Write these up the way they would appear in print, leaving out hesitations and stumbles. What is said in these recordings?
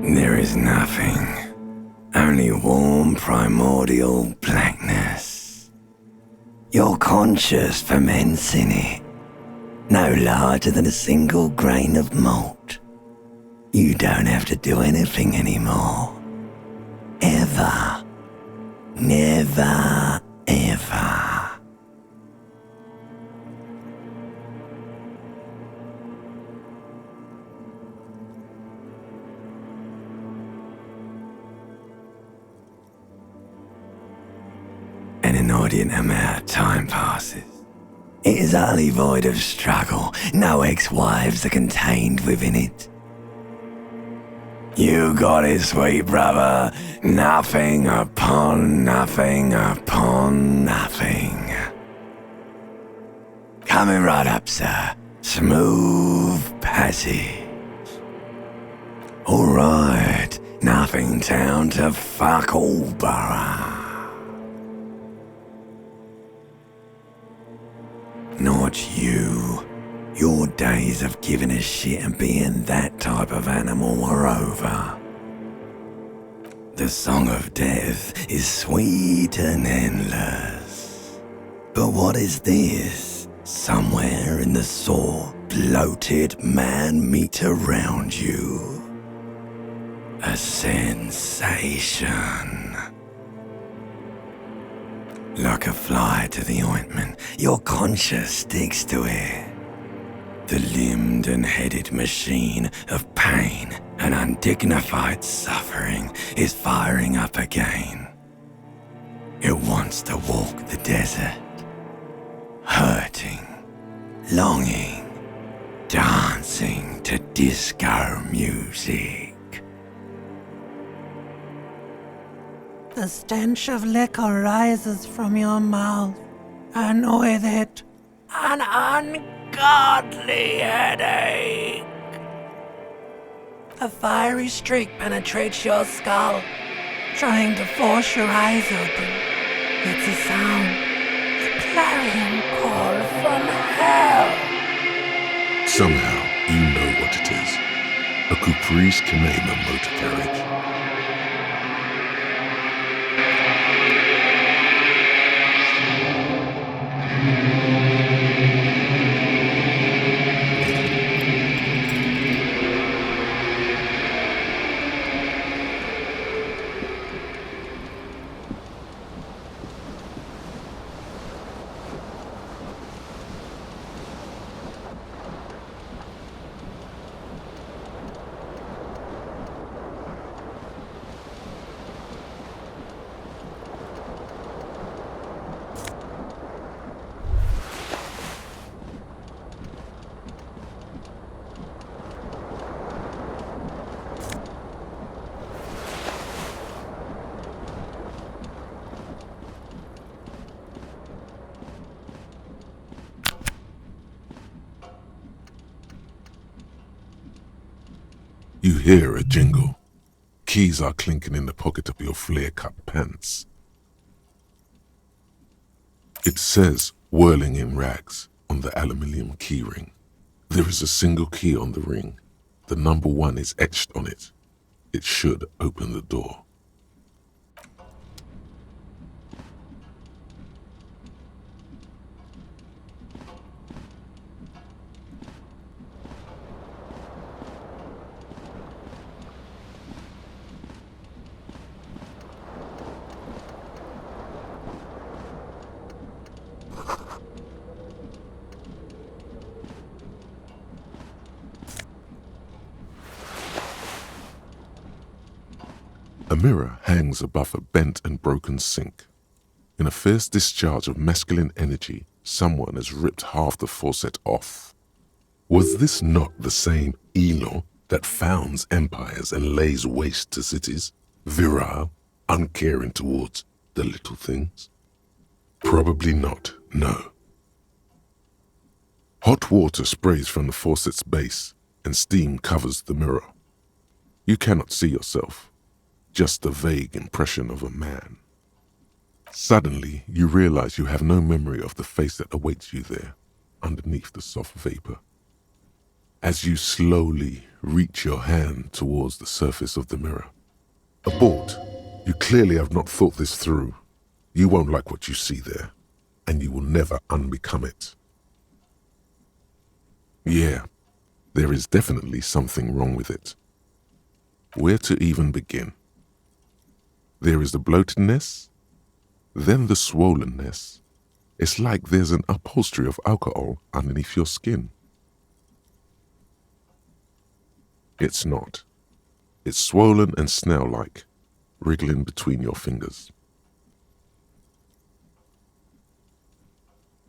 There is nothing. Only warm primordial blackness. Your conscious ferments in it, no larger than a single grain of malt. You don't have to do anything anymore. Ever. Never, ever. An inordinate amount of time passes. It is utterly void of struggle. No ex-wives are contained within it. You got it, sweet brother. Nothing upon nothing upon nothing. Coming right up, sir. Smooth passage. Alright, nothing down to fuck all borough. Not you. Your days of giving a shit and being that type of animal are over. The song of death is sweet and endless. But what is this? Somewhere in the sore, bloated man meat around you. A sensation. Like a fly to the ointment, your conscience sticks to it. The limbed and headed machine of pain and undignified suffering is firing up again. It wants to walk the desert, hurting, longing, dancing to disco music. The stench of liquor rises from your mouth, and with it, an ungodly headache. A fiery streak penetrates your skull, trying to force your eyes open. It's a sound, a clarion call from hell. Somehow, you know what it is. A Caprice Canema motor carriage. You hear a jingle. Keys are clinking in the pocket of your flare-cut pants. It says, whirling in rags, on the aluminium keyring. There is a single key on the ring. The number 1 is etched on it. It should open the door. A mirror hangs above a bent and broken sink. In a fierce discharge of masculine energy, someone has ripped half the faucet off. Was this not the same Elon that founds empires and lays waste to cities, virile, uncaring towards the little things? Probably not, no. Hot water sprays from the faucet's base, and steam covers the mirror. You cannot see yourself. Just a vague impression of a man. Suddenly, you realize you have no memory of the face that awaits you there, underneath the soft vapor. As you slowly reach your hand towards the surface of the mirror. Abort. You clearly have not thought this through. You won't like what you see there, and you will never unbecome it. Yeah, there is definitely something wrong with it. Where to even begin? There is the bloatedness, then the swollenness. It's like there's an upholstery of alcohol underneath your skin. It's not. It's swollen and snail-like, wriggling between your fingers.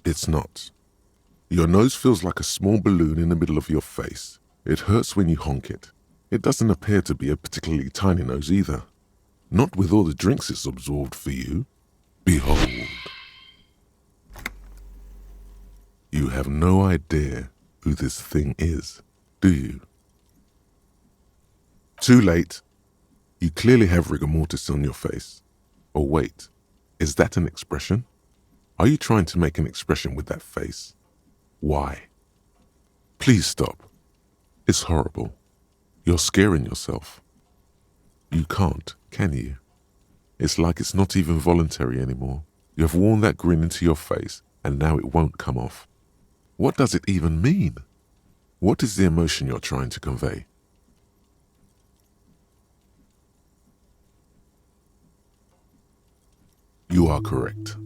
It's not. Your nose feels like a small balloon in the middle of your face. It hurts when you honk it. It doesn't appear to be a particularly tiny nose either. Not with all the drinks it's absorbed for you. Behold. You have no idea who this thing is, do you? Too late. You clearly have rigor mortis on your face. Or wait, is that an expression? Are you trying to make an expression with that face? Why? Please stop. It's horrible. You're scaring yourself. You can't, can you? It's like it's not even voluntary anymore. You have worn that grin into your face, and now it won't come off. What does it even mean? What is the emotion you're trying to convey? You are correct.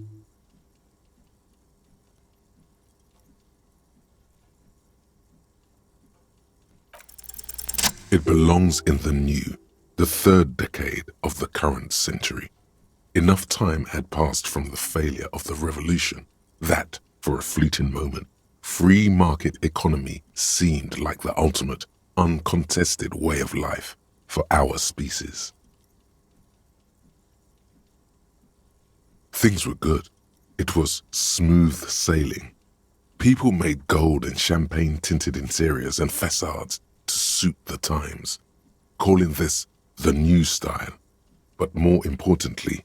It belongs in the new, the third decade of the current century. Enough time had passed from the failure of the revolution that, for a fleeting moment, free market economy seemed like the ultimate, uncontested way of life for our species. Things were good. It was smooth sailing. People made gold and champagne-tinted interiors and facades to suit the times, calling this the new style. But more importantly,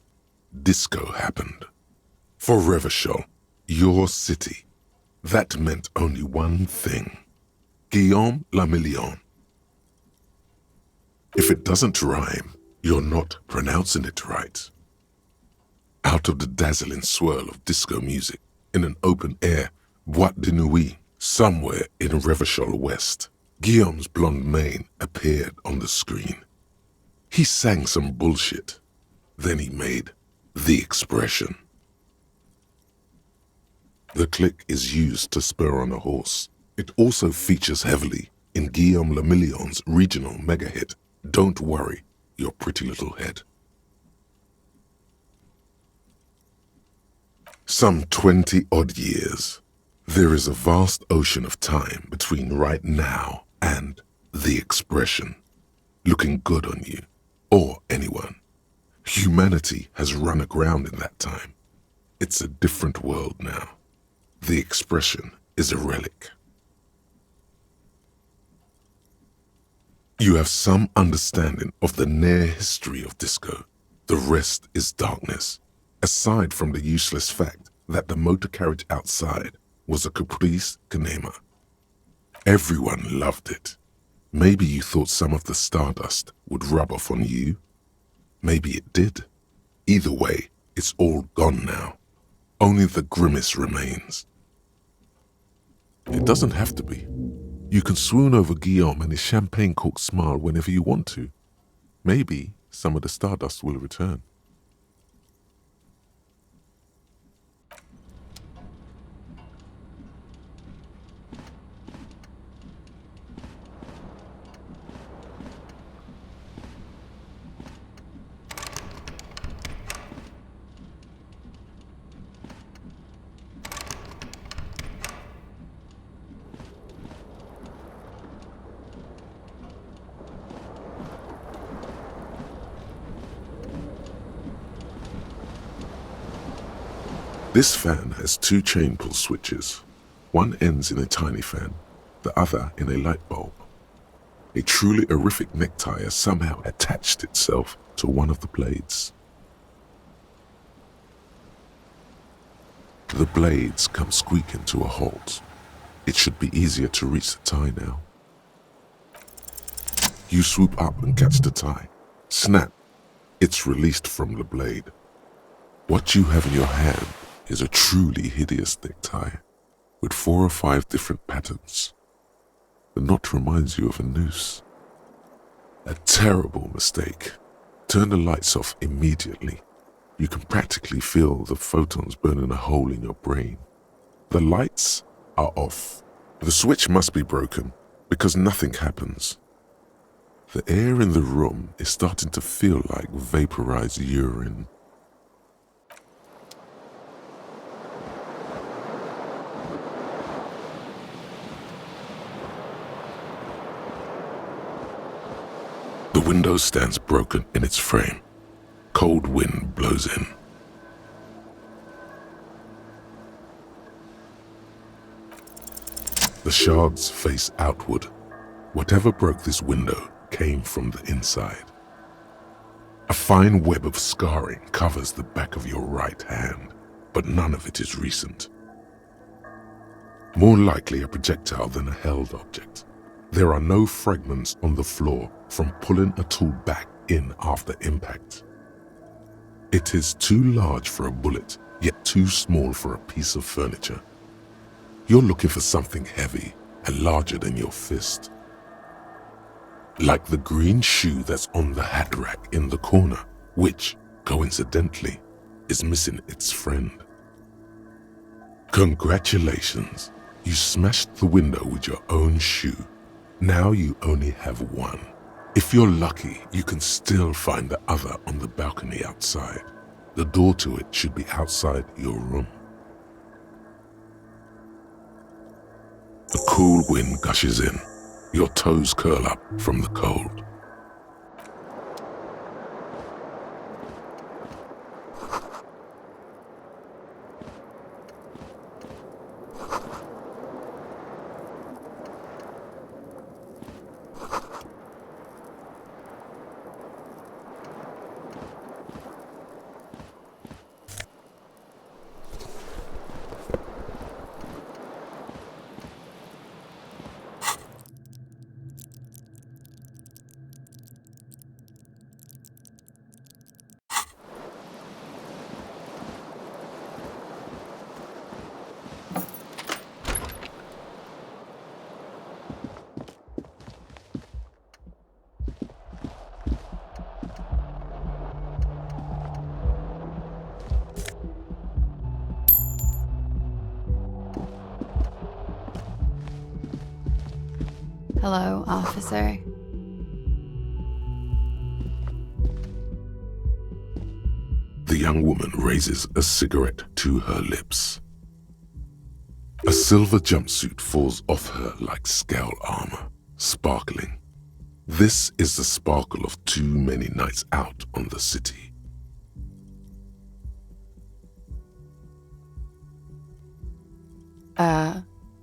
disco happened. For Revachol, your city, that meant only one thing. Guillaume le Million. If it doesn't rhyme, you're not pronouncing it right. Out of the dazzling swirl of disco music, in an open-air boîte de nuit, somewhere in Revachol West, Guillaume's blonde mane appeared on the screen. He sang some bullshit. Then he made the expression. The click is used to spur on a horse. It also features heavily in Guillaume le Million's regional mega hit, Don't Worry, Your Pretty Little Head. Some 20-odd years. There is a vast ocean of time between right now and the expression, looking good on you, or anyone. Humanity has run aground in that time. It's a different world now. The expression is a relic. You have some understanding of the near history of disco. The rest is darkness, aside from the useless fact that the motor carriage outside was a caprice cinema. Everyone loved it. Maybe you thought some of the stardust would rub off on you. Maybe it did. Either way, it's all gone now. Only the grimace remains. It doesn't have to be. You can swoon over Guillaume and his champagne-corked smile whenever you want to. Maybe some of the stardust will return. This fan has two chain pull switches. One ends in a tiny fan, the other in a light bulb. A truly horrific necktie has somehow attached itself to one of the blades. The blades come squeaking to a halt. It should be easier to reach the tie now. You swoop up and catch the tie. Snap! It's released from the blade. What you have in your hand is a truly hideous necktie with 4 or 5 different patterns. The knot reminds you of a noose. A terrible mistake. Turn the lights off immediately. You can practically feel the photons burning a hole in your brain. The lights are off. The switch must be broken because nothing happens. The air in the room is starting to feel like vaporized urine. The window stands broken in its frame. Cold wind blows in. The shards face outward. Whatever broke this window came from the inside. A fine web of scarring covers the back of your right hand, but none of it is recent. More likely a projectile than a held object. There are no fragments on the floor from pulling a tool back in after impact. It is too large for a bullet, yet too small for a piece of furniture. You're looking for something heavy and larger than your fist. Like the green shoe that's on the hat rack in the corner, which, coincidentally, is missing its friend. Congratulations, you smashed the window with your own shoe. Now you only have one. If you're lucky, you can still find the other on the balcony outside. The door to it should be outside your room. A cool wind gushes in. Your toes curl up from the cold. Hello, officer. The young woman raises a cigarette to her lips. A silver jumpsuit falls off her like scale armor, sparkling. This is the sparkle of too many nights out on the city.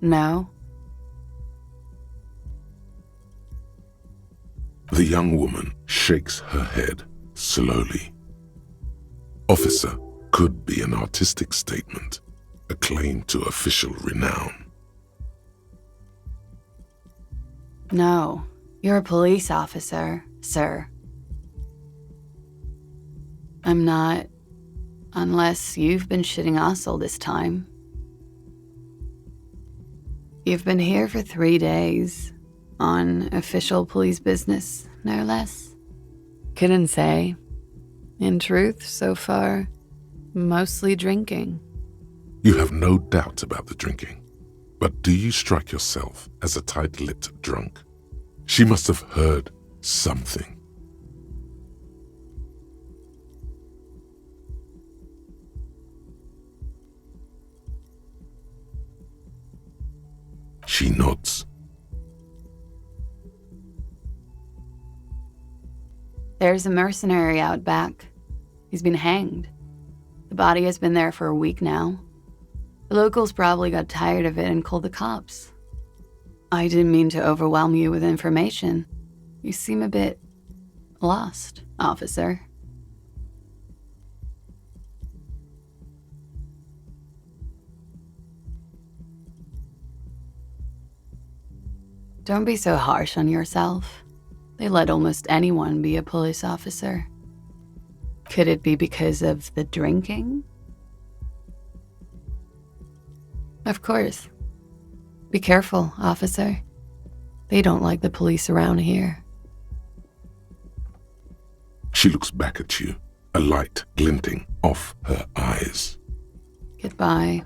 No. The young woman shakes her head slowly. Officer could be an artistic statement, a claim to official renown. No, you're a police officer, sir. I'm not, unless you've been shitting us all this time. You've been here for 3 days, on official police business, no less. Couldn't say. In truth, so far, mostly drinking. You have no doubt about the drinking, but do you strike yourself as a tight-lipped drunk? She must have heard something. She nods. There's a mercenary out back. He's been hanged. The body has been there for a week now. The locals probably got tired of it and called the cops. I didn't mean to overwhelm you with information. You seem a bit lost, officer. Don't be so harsh on yourself. They let almost anyone be a police officer. Could it be because of the drinking? Of course. Be careful, officer. They don't like the police around here. She looks back at you, a light glinting off her eyes. Goodbye.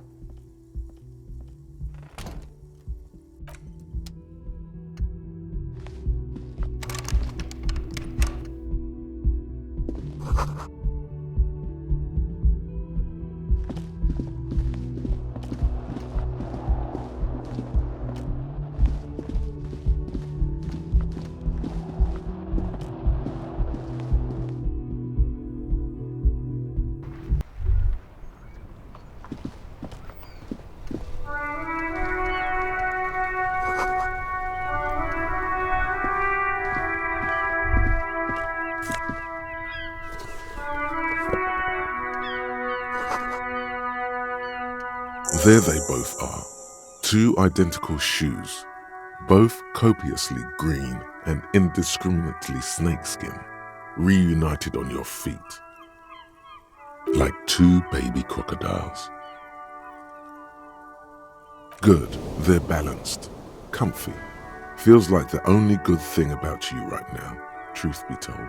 There they both are, two identical shoes, both copiously green and indiscriminately snakeskin, reunited on your feet, like two baby crocodiles. Good, they're balanced, comfy. Feels like the only good thing about you right now, truth be told.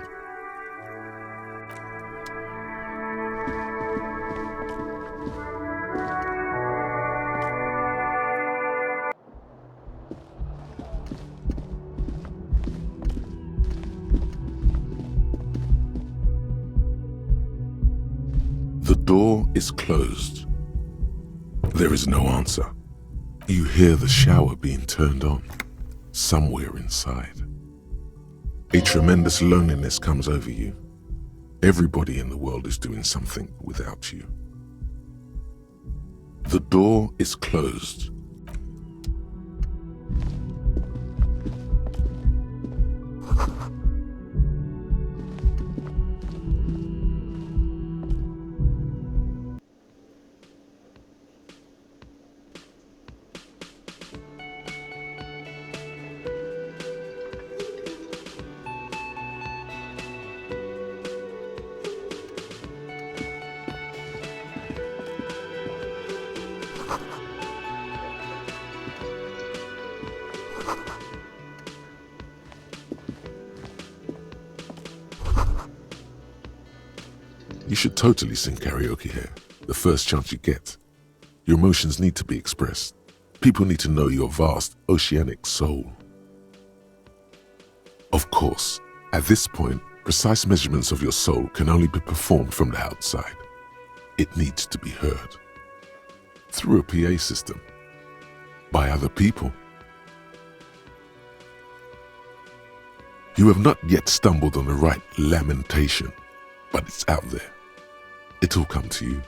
The door is closed. There is no answer. You hear the shower being turned on, somewhere inside. A tremendous loneliness comes over you. Everybody in the world is doing something without you. The door is closed. You should totally sing karaoke here, the first chance you get. Your emotions need to be expressed. People need to know your vast, oceanic soul. Of course, at this point, precise measurements of your soul can only be performed from the outside. It needs to be heard. Through a PA system. By other people. You have not yet stumbled on the right lamentation, but it's out there. It'll come to you.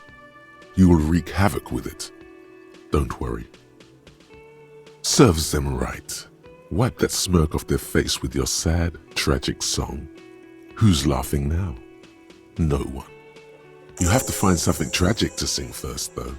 You will wreak havoc with it. Don't worry. Serves them right. Wipe that smirk off their face with your sad, tragic song. Who's laughing now? No one. You have to find something tragic to sing first, though.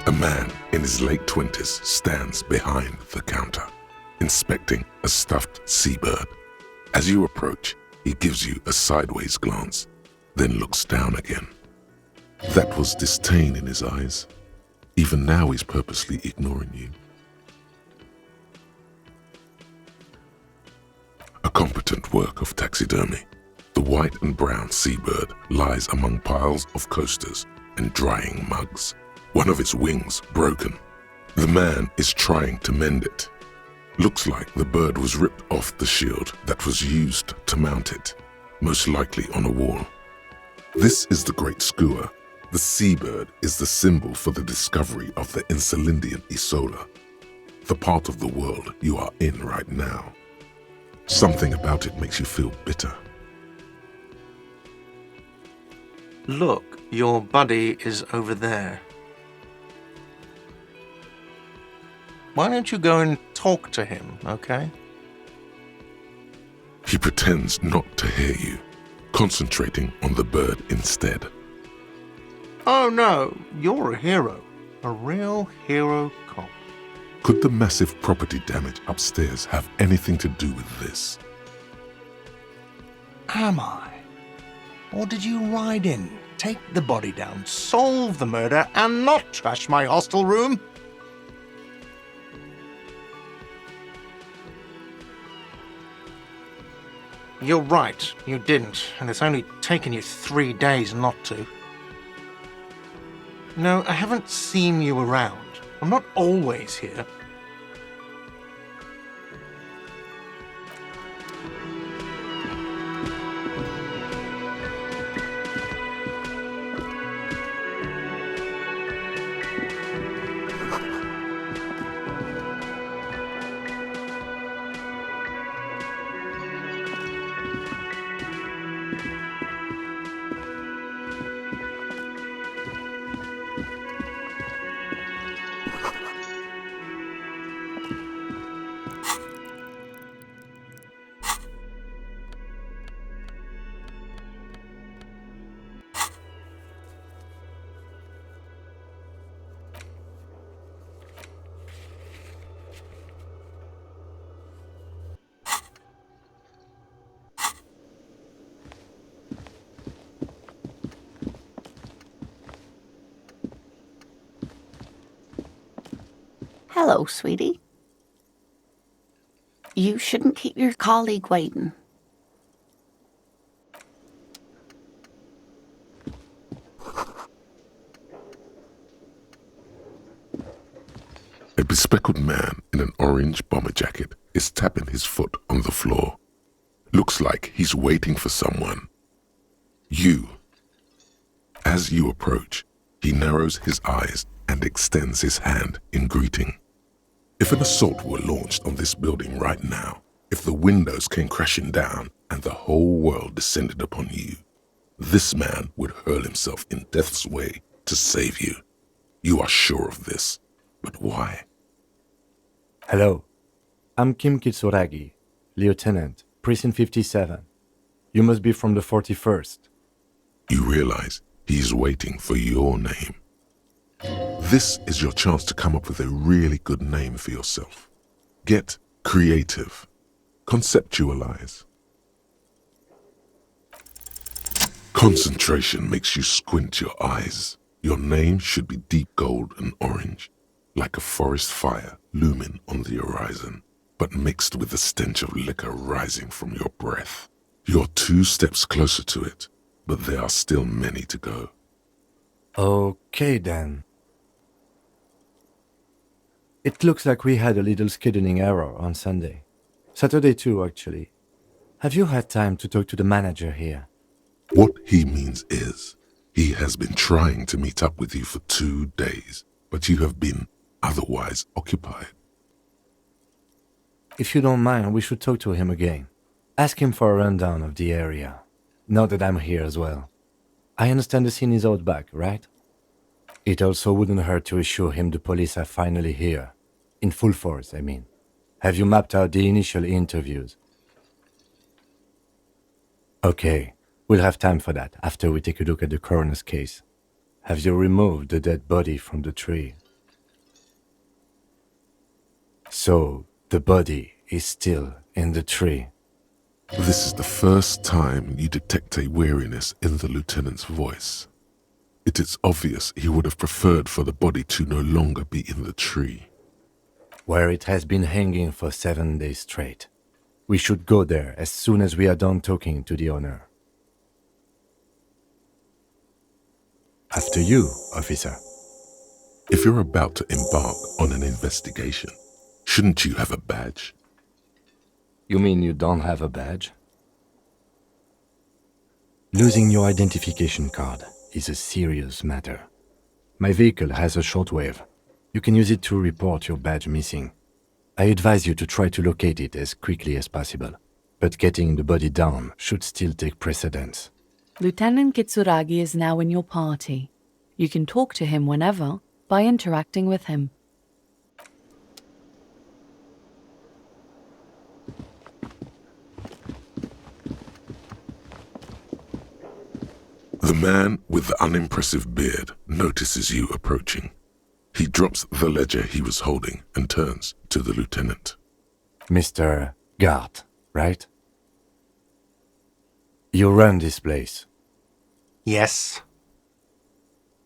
A man in his late 20s stands behind the counter, inspecting a stuffed seabird. As you approach, he gives you a sideways glance, then looks down again. That was disdain in his eyes. Even now he's purposely ignoring you. A competent work of taxidermy. The white and brown seabird lies among piles of coasters and drying mugs. One of its wings broken. The man is trying to mend it. Looks like the bird was ripped off the shield that was used to mount it, most likely on a wall. This is the Great Skua. The seabird is the symbol for the discovery of the Insulindian Isola, the part of the world you are in right now. Something about it makes you feel bitter. Look, your buddy is over there. Why don't you go and talk to him, okay? He pretends not to hear you, concentrating on the bird instead. Oh no, you're a hero. A real hero cop. Could the massive property damage upstairs have anything to do with this? Am I? Or did you ride in, take the body down, solve the murder, and not trash my hostel room? You're right, you didn't, and it's only taken you 3 days not to. No, I haven't seen you around. I'm not always here. Hello, sweetie. You shouldn't keep your colleague waiting. A bespectacled man in an orange bomber jacket is tapping his foot on the floor. Looks like he's waiting for someone. You. As you approach, he narrows his eyes and extends his hand in greeting. If an assault were launched on this building right now, if the windows came crashing down and the whole world descended upon you, this man would hurl himself in death's way to save you. You are sure of this, but why? Hello, I'm Kim Kitsuragi, Lieutenant, Precinct 57. You must be from the 41st. You realize he's waiting for your name. This is your chance to come up with a really good name for yourself. Get creative. Conceptualize. Concentration makes you squint your eyes. Your name should be deep gold and orange, like a forest fire looming on the horizon, but mixed with the stench of liquor rising from your breath. You're 2 steps closer to it, but there are still many to go. Okay then. It looks like we had a little scheduling error on Sunday. Saturday too, actually. Have you had time to talk to the manager here? What he means is, he has been trying to meet up with you for 2 days, but you have been otherwise occupied. If you don't mind, we should talk to him again. Ask him for a rundown of the area. Now that I'm here as well. I understand the scene is out back, right? It also wouldn't hurt to assure him the police are finally here. In full force, I mean. Have you mapped out the initial interviews? Okay, we'll have time for that after we take a look at the coroner's case. Have you removed the dead body from the tree? So, the body is still in the tree. This is the first time you detect a weariness in the lieutenant's voice. It is obvious he would have preferred for the body to no longer be in the tree. Where it has been hanging for 7 days straight. We should go there as soon as we are done talking to the owner. After you, officer. If you're about to embark on an investigation, shouldn't you have a badge? You mean you don't have a badge? Losing your identification card is a serious matter. My vehicle has a shortwave. You can use it to report your badge missing. I advise you to try to locate it as quickly as possible. But getting the body down should still take precedence. Lieutenant Kitsuragi is now in your party. You can talk to him whenever by interacting with him. The man with the unimpressive beard notices you approaching. He drops the ledger he was holding and turns to the lieutenant. Mr. Gart, right? You run this place. Yes.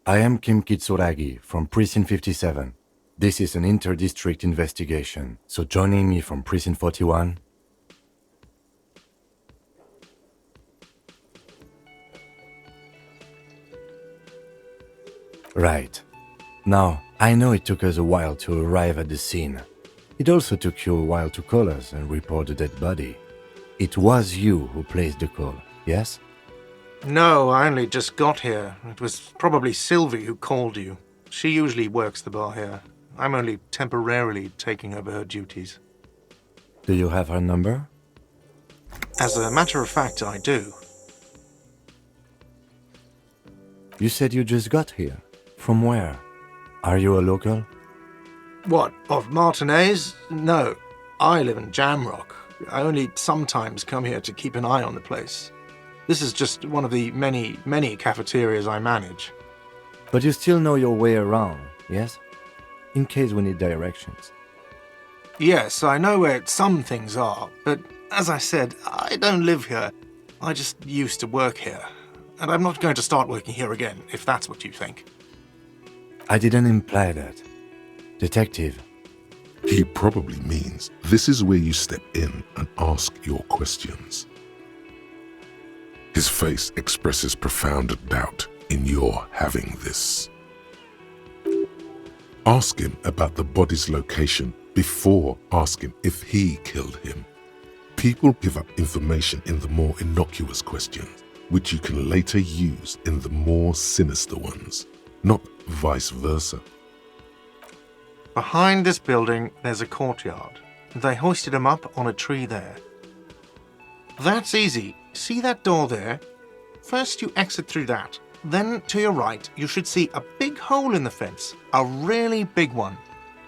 I am Kim Kitsuragi from Precinct 57. This is an inter-district investigation, so joining me from Precinct 41... Right. Now, I know it took us a while to arrive at the scene. It also took you a while to call us and report the dead body. It was you who placed the call, yes? No, I only just got here. It was probably Sylvie who called you. She usually works the bar here. I'm only temporarily taking over her duties. Do you have her number? As a matter of fact, I do. You said you just got here. From where? Are you a local? What, of Martinez? No, I live in Jamrock. I only sometimes come here to keep an eye on the place. This is just one of the many cafeterias I manage. But you still know your way around, yes? In case we need directions. Yes, I know where some things are, but as I said, I don't live here. I just used to work here. And I'm not going to start working here again, if that's what you think. I didn't imply that. Detective. He probably means this is where you step in and ask your questions. His face expresses profound doubt in your having this. Ask him about the body's location before asking if he killed him. People give up information in the more innocuous questions, which you can later use in the more sinister ones, not vice versa. Behind this building, there's a courtyard. They hoisted him up on a tree there. That's easy. See that door there? First you exit through that. Then to your right, you should see a big hole in the fence. A really big one.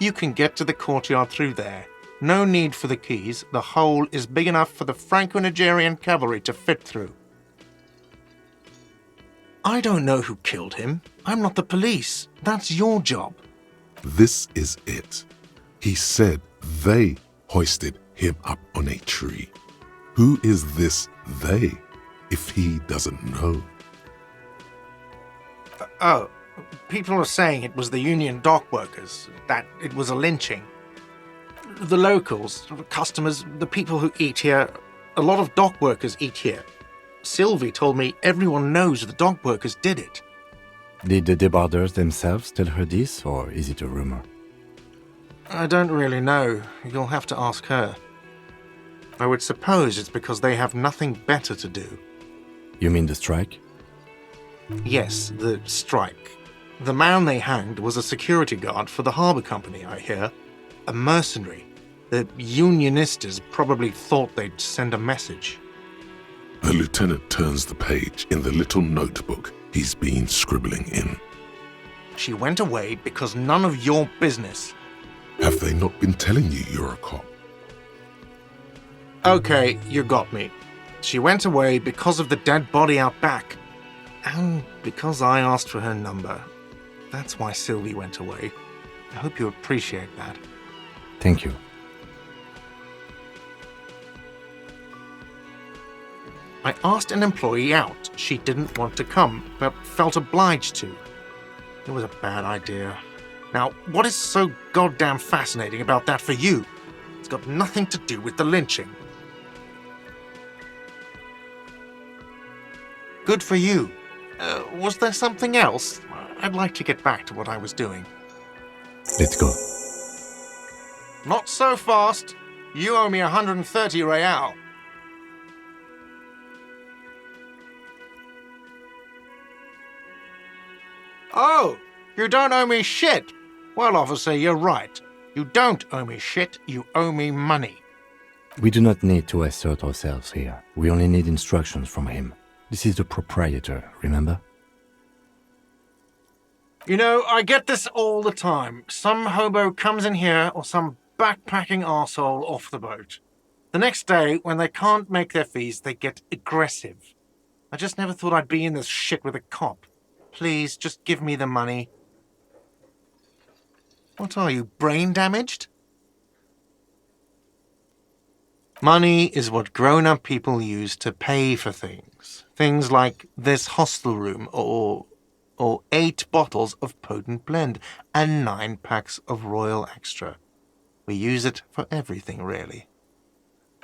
You can get to the courtyard through there. No need for the keys. The hole is big enough for the Franco-Nigerian cavalry to fit through. I don't know who killed him. I'm not the police. That's your job. This is it. He said they hoisted him up on a tree. Who is this they, if he doesn't know? Oh, people are saying it was the union dock workers, that it was a lynching. The locals, customers, the people who eat here, a lot of dock workers eat here. Sylvie told me everyone knows the dock workers did it. Did the debarders themselves tell her this, or is it a rumor? I don't really know. You'll have to ask her. I would suppose it's because they have nothing better to do. You mean the strike? Yes, the strike. The man they hanged was a security guard for the harbour company, I hear. A mercenary. The unionistas probably thought they'd send a message. The lieutenant turns the page in the little notebook he's been scribbling in. She went away because none of your business. Have they not been telling you you're a cop? Okay, you got me. She went away because of the dead body out back. And because I asked for her number. That's why Sylvie went away. I hope you appreciate that. Thank you. I asked an employee out. She didn't want to come, but felt obliged to. It was a bad idea. Now, what is so goddamn fascinating about that for you? It's got nothing to do with the lynching. Good for you. Was there something else? I'd like to get back to what I was doing. Let's go. Not so fast. You owe me 130 real. Oh, you don't owe me shit. Well, officer, you're right. You don't owe me shit, you owe me money. We do not need to assert ourselves here. We only need instructions from him. This is the proprietor, remember? You know, I get this all the time. Some hobo comes in here or some backpacking arsehole off the boat. The next day, when they can't make their fees, they get aggressive. I just never thought I'd be in this shit with a cop. Please, just give me the money. What are you, brain damaged? Money is what grown-up people use to pay for things. Things like this hostel room or 8 bottles of potent blend and 9 packs of Royal Extra. We use it for everything, really.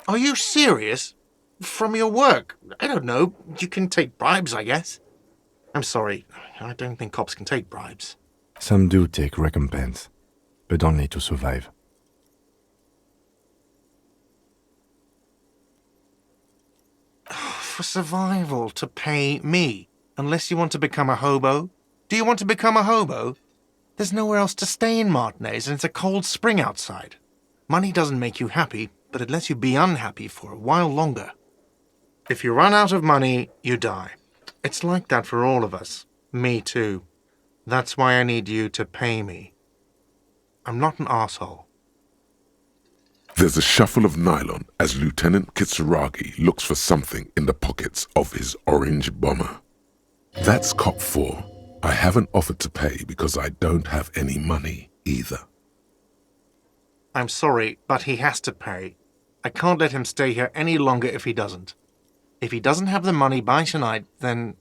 Are you serious? From your work? I don't know. You can take bribes, I guess. I'm sorry. I don't think cops can take bribes. Some do take recompense, but only to survive. For survival, to pay me. Unless you want to become a hobo. Do you want to become a hobo? There's nowhere else to stay in Martinez, and it's a cold spring outside. Money doesn't make you happy, but it lets you be unhappy for a while longer. If you run out of money, you die. It's like that for all of us. Me too. That's why I need you to pay me. I'm not an asshole. There's a shuffle of nylon as Lieutenant Kitsuragi looks for something in the pockets of his orange bomber. That's Cop 4. I haven't offered to pay because I don't have any money either. I'm sorry, but he has to pay. I can't let him stay here any longer if he doesn't. If he doesn't have the money by tonight, then...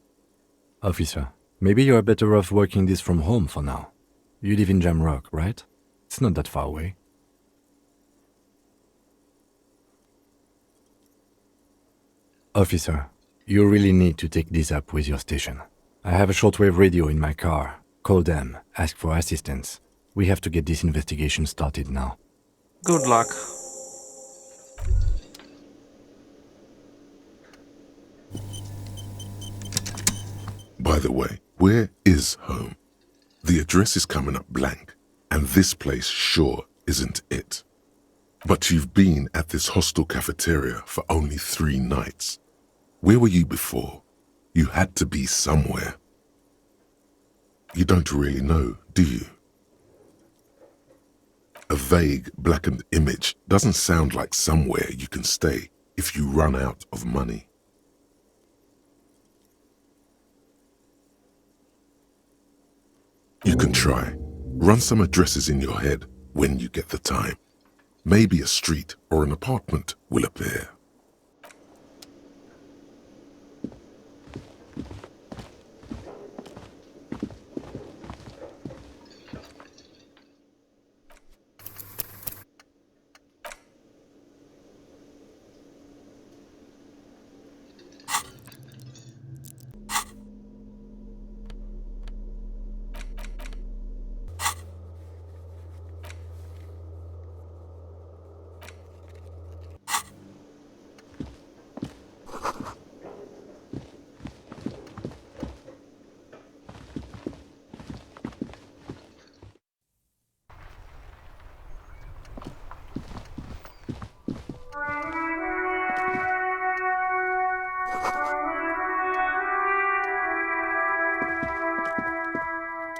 Officer, maybe you are better off working this from home for now. You live in Jamrock, right? It's not that far away. Officer, you really need to take this up with your station. I have a shortwave radio in my car. Call them, ask for assistance. We have to get this investigation started now. Good luck. By the way, where is home? The address is coming up blank, and this place sure isn't it. But you've been at this hostel cafeteria for only 3 nights. Where were you before? You had to be somewhere. You don't really know, do you? A vague, blackened image doesn't sound like somewhere you can stay if you run out of money. You can try. Run some addresses in your head when you get the time. Maybe a street or an apartment will appear.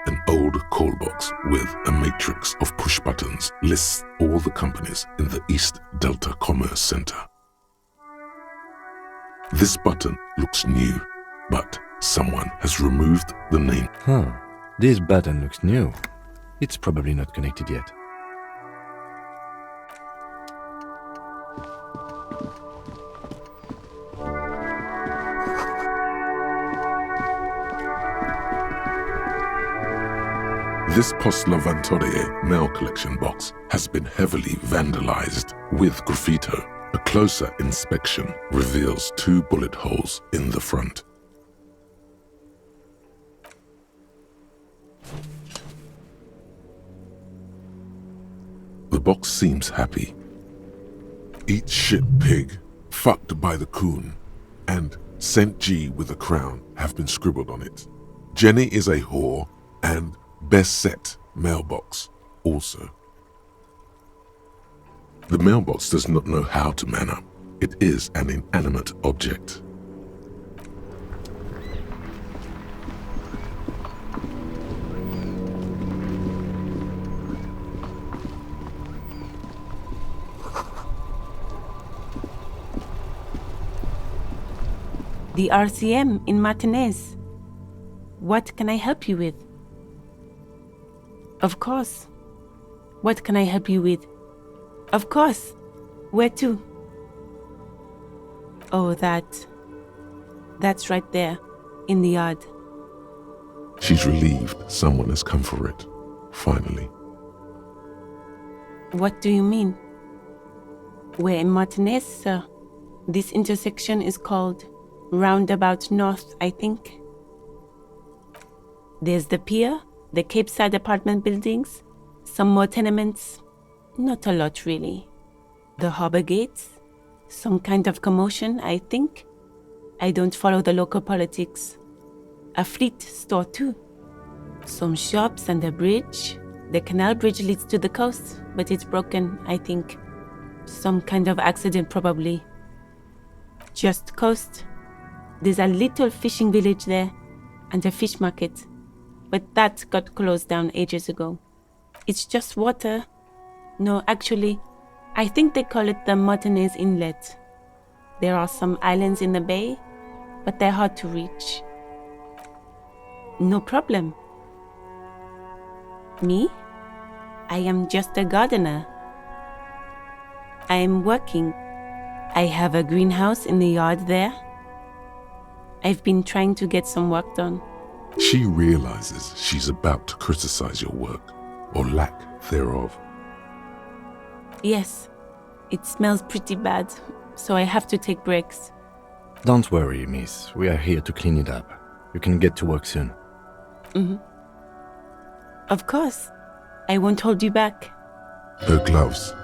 An old call box with a matrix of push buttons lists all the companies in the East Delta Commerce Center. This button looks new, but someone has removed the name. This button looks new. It's probably not connected yet. This Post Lavantorie mail collection box has been heavily vandalized with graffito. A closer inspection reveals 2 bullet holes in the front. The box seems happy. Eat shit pig, fucked by the coon, and St. G with a crown have been scribbled on it. Jenny is a whore, and best set mailbox also. The mailbox does not know how to man up. It is an inanimate object. The RCM in Martinez. What can I help you with? Of course. What can I help you with? Of course. Where to? Oh, that's right there, in the yard. She's relieved someone has come for it, finally. What do you mean? We're in Martinez, sir. This intersection is called Roundabout North, I think. There's the pier, the Cape Side apartment buildings, some more tenements. Not a lot, really. The harbor gates, some kind of commotion, I think. I don't follow the local politics. A fleet store, too. Some shops and a bridge. The canal bridge leads to the coast, but it's broken, I think. Some kind of accident, probably. Just coast. There's a little fishing village there, and a fish market. But that got closed down ages ago. It's just water. No, actually, I think they call it the Martinez Inlet. There are some islands in the bay, but they're hard to reach. No problem. Me? I am just a gardener. I am working. I have a greenhouse in the yard there. I've been trying to get some work done. She realizes she's about to criticize your work, or lack thereof. Yes, it smells pretty bad, so I have to take breaks. Don't worry, miss. We are here to clean it up. You can get to work soon. Mm-hmm. Of course. I won't hold you back. Her gloves.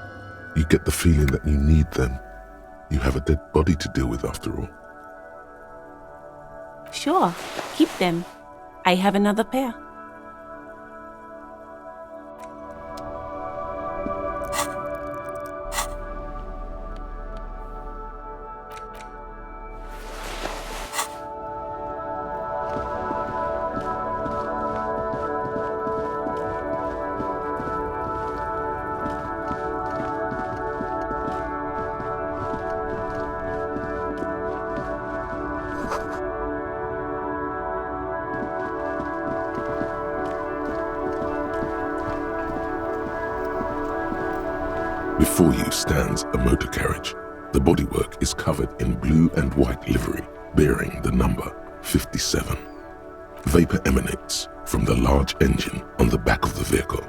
You get the feeling that you need them. You have a dead body to deal with after all. Sure, keep them. I have another pair. Before you stands a motor carriage. The bodywork is covered in blue and white livery, bearing the number 57. Vapor emanates from the large engine on the back of the vehicle.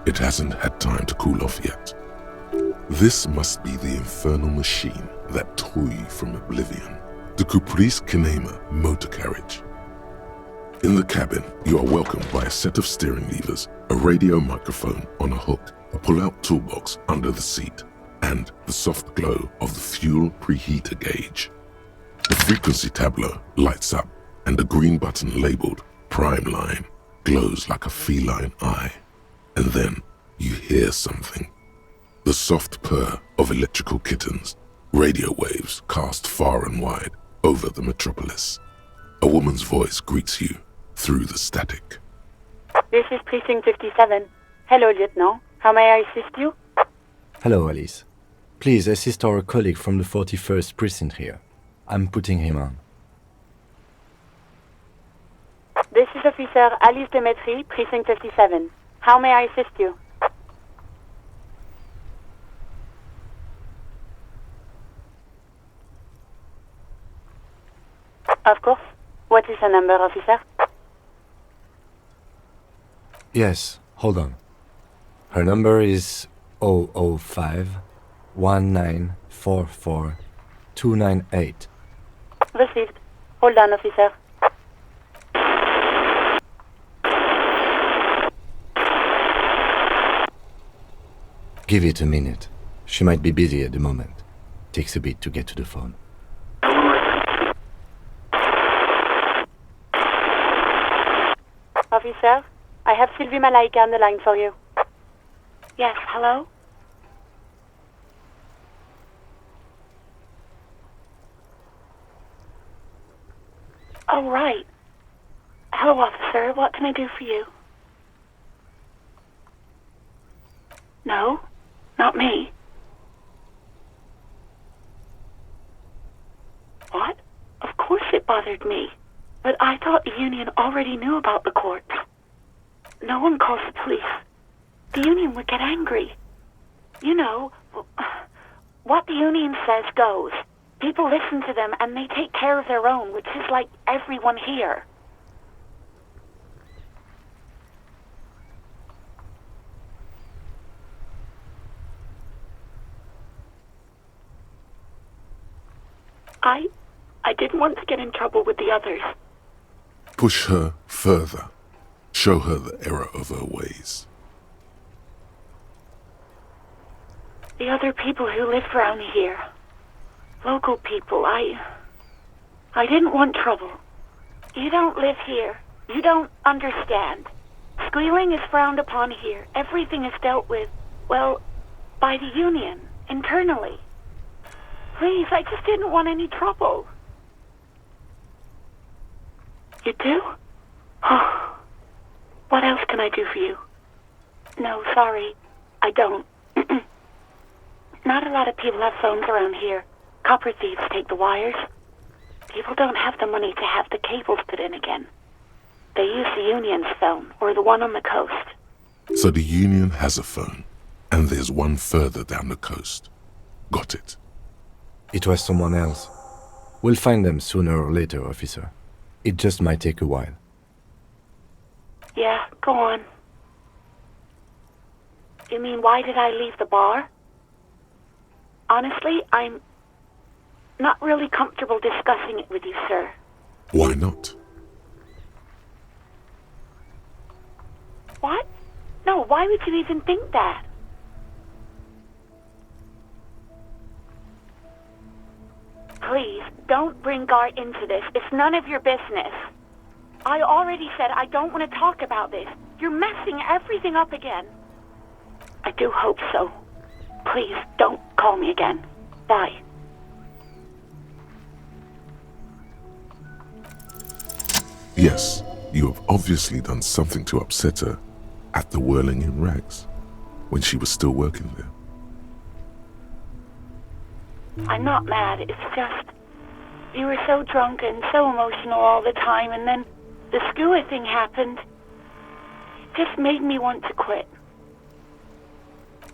It hasn't had time to cool off yet. This must be the infernal machine that tore you from oblivion. The Caprice Kinema motor carriage. In the cabin, you are welcomed by a set of steering levers, a radio microphone on a hook, a pull-out toolbox under the seat, and the soft glow of the fuel preheater gauge. The frequency tableau lights up, and the green button labeled Prime Line glows like a feline eye. And then you hear something. The soft purr of electrical kittens, radio waves cast far and wide over the metropolis. A woman's voice greets you through the static. This is Precinct 57. Hello, Lieutenant. How may I assist you? Hello, Alice. Please assist our colleague from the 41st precinct here. I'm putting him on. This is Officer Alice Demetri, Precinct 57. How may I assist you? Of course. What is the number, officer? Yes, hold on. Her number is 005 1944 298. Received. Hold on, officer. Give it a minute. She might be busy at the moment. Takes a bit to get to the phone. Officer, I have Sylvie Malaika on the line for you. Yes, hello? Oh, right. Hello, officer. What can I do for you? No, not me. What? Of course it bothered me. But I thought the union already knew about the court. No one calls the police. The union would get angry. You know, what the union says goes. People listen to them and they take care of their own, which is like everyone here. I didn't want to get in trouble with the others. Push her further. Show her the error of her ways. The other people who live around here. Local people, I didn't want trouble. You don't live here. You don't understand. Squealing is frowned upon here. Everything is dealt with, well, by the union, internally. Please, I just didn't want any trouble. You do? Oh. What else can I do for you? No, sorry. I don't. Not a lot of people have phones around here. Copper thieves take the wires. People don't have the money to have the cables put in again. They use the union's phone, or the one on the coast. So the union has a phone, and there's one further down the coast. Got it. It was someone else. We'll find them sooner or later, officer. It just might take a while. Yeah, go on. You mean, why did I leave the bar? Honestly, I'm not really comfortable discussing it with you, sir. Why not? What? No, why would you even think that? Please, don't bring Gart into this. It's none of your business. I already said I don't want to talk about this. You're messing everything up again. I do hope so. Please, don't call me again. Bye. Yes, you have obviously done something to upset her at the Whirling in Rags, when she was still working there. I'm not mad, it's just... You were so drunk and so emotional all the time, and then the skua thing happened. It just made me want to quit.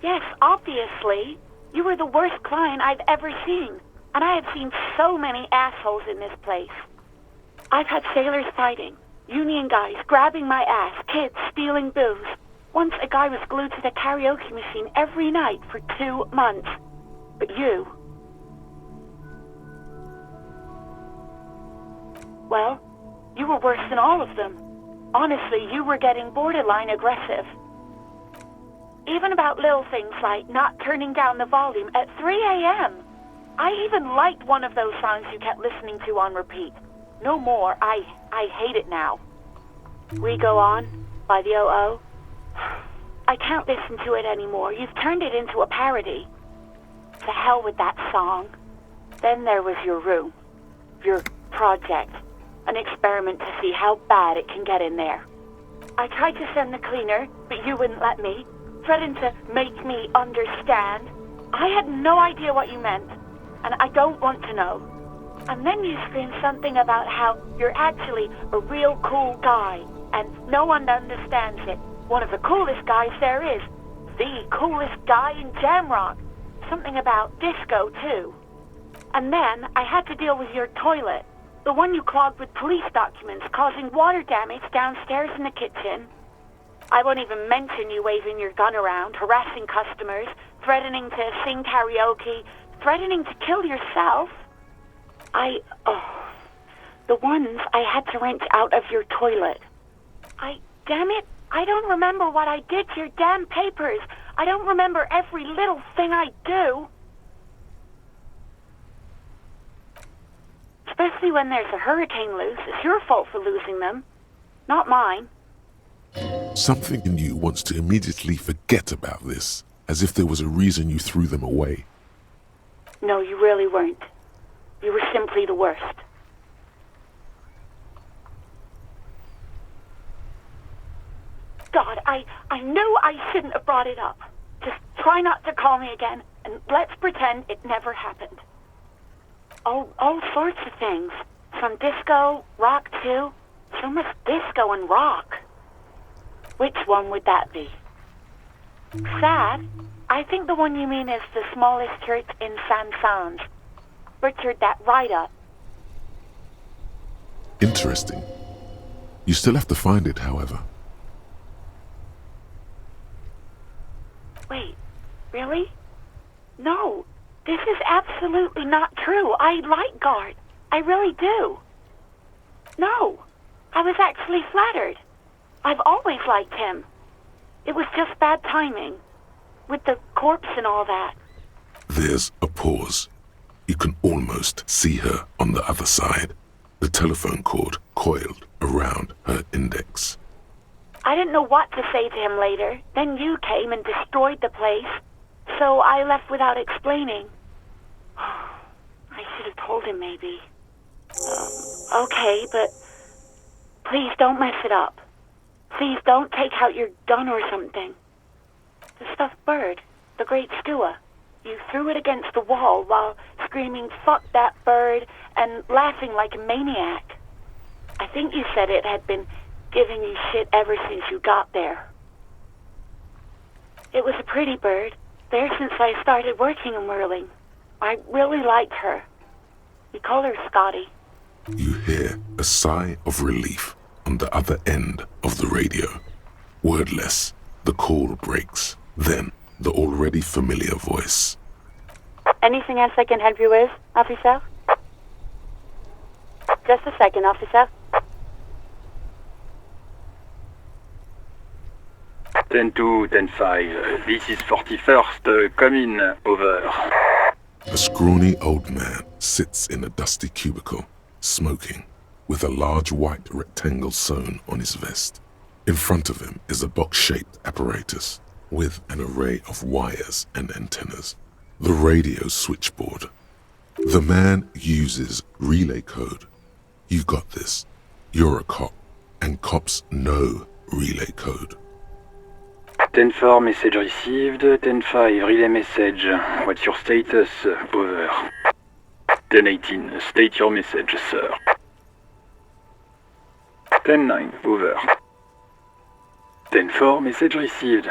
Yes, obviously. You were the worst client I've ever seen, and I have seen so many assholes in this place. I've had sailors fighting, union guys grabbing my ass, kids stealing booze. Once a guy was glued to the karaoke machine every night for 2 months. But you... Well, you were worse than all of them. Honestly, you were getting borderline aggressive. Even about little things like not turning down the volume at 3 a.m. I even liked one of those songs you kept listening to on repeat. No more. I hate it now. We Go On by the O.O. I can't listen to it anymore. You've turned it into a parody. To hell with that song. Then there was your room. Your project. An experiment to see how bad it can get in there. I tried to send the cleaner, but you wouldn't let me. Threatened to make me understand. I had no idea what you meant, and I don't want to know. And then you screamed something about how you're actually a real cool guy, and no one understands it. One of the coolest guys there is. The coolest guy in Jamrock. Something about disco, too. And then I had to deal with your toilet. The one you clogged with police documents, causing water damage downstairs in the kitchen. I won't even mention you waving your gun around, harassing customers, threatening to sing karaoke, threatening to kill yourself. The ones I had to wrench out of your toilet. Damn it, I don't remember what I did to your damn papers. I don't remember every little thing I do. Especially when there's a hurricane loose. It's your fault for losing them, not mine. Something in you wants to immediately forget about this, as if there was a reason you threw them away. No, you really weren't. You were simply the worst. God, I knew I shouldn't have brought it up. Just try not to call me again, and let's pretend it never happened. All sorts of things. From disco, rock too. So much disco and rock. Which one would that be? Sad? I think the one you mean is the smallest church in Saint-Saëns. Richard, that write-up. Interesting. You still have to find it, however. Wait, really? No, this is absolutely not true. I like Guard. I really do. No, I was actually flattered. I've always liked him. It was just bad timing. With the corpse and all that. There's a pause. You can almost see her on the other side, the telephone cord coiled around her index. I didn't know what to say to him later. Then you came and destroyed the place. So I left without explaining. I should have told him maybe. Okay, but please don't mess it up. Please don't take out your gun or something. The stuffed bird, the great Skua. You threw it against the wall while screaming, "Fuck that bird," and laughing like a maniac. I think you said it had been giving you shit ever since you got there. It was a pretty bird, there since I started working in whirling. I really liked her. We call her Scotty. You hear a sigh of relief on the other end of the radio. Wordless, the call breaks. Then, the already familiar voice. Anything else I can help you with, officer? Just a second, officer. 10-2, 10-5. This is 41st. Come in. Over. A scrawny old man sits in a dusty cubicle, smoking, with a large white rectangle sewn on his vest. In front of him is a box-shaped apparatus with an array of wires and antennas. The radio switchboard. The man uses relay code. You got this. You're a cop, and cops know relay code. 10-4, message received. 10-5, relay message. What's your status? Over. 10-18, state your message, sir. 10-9, over. 10-4, message received.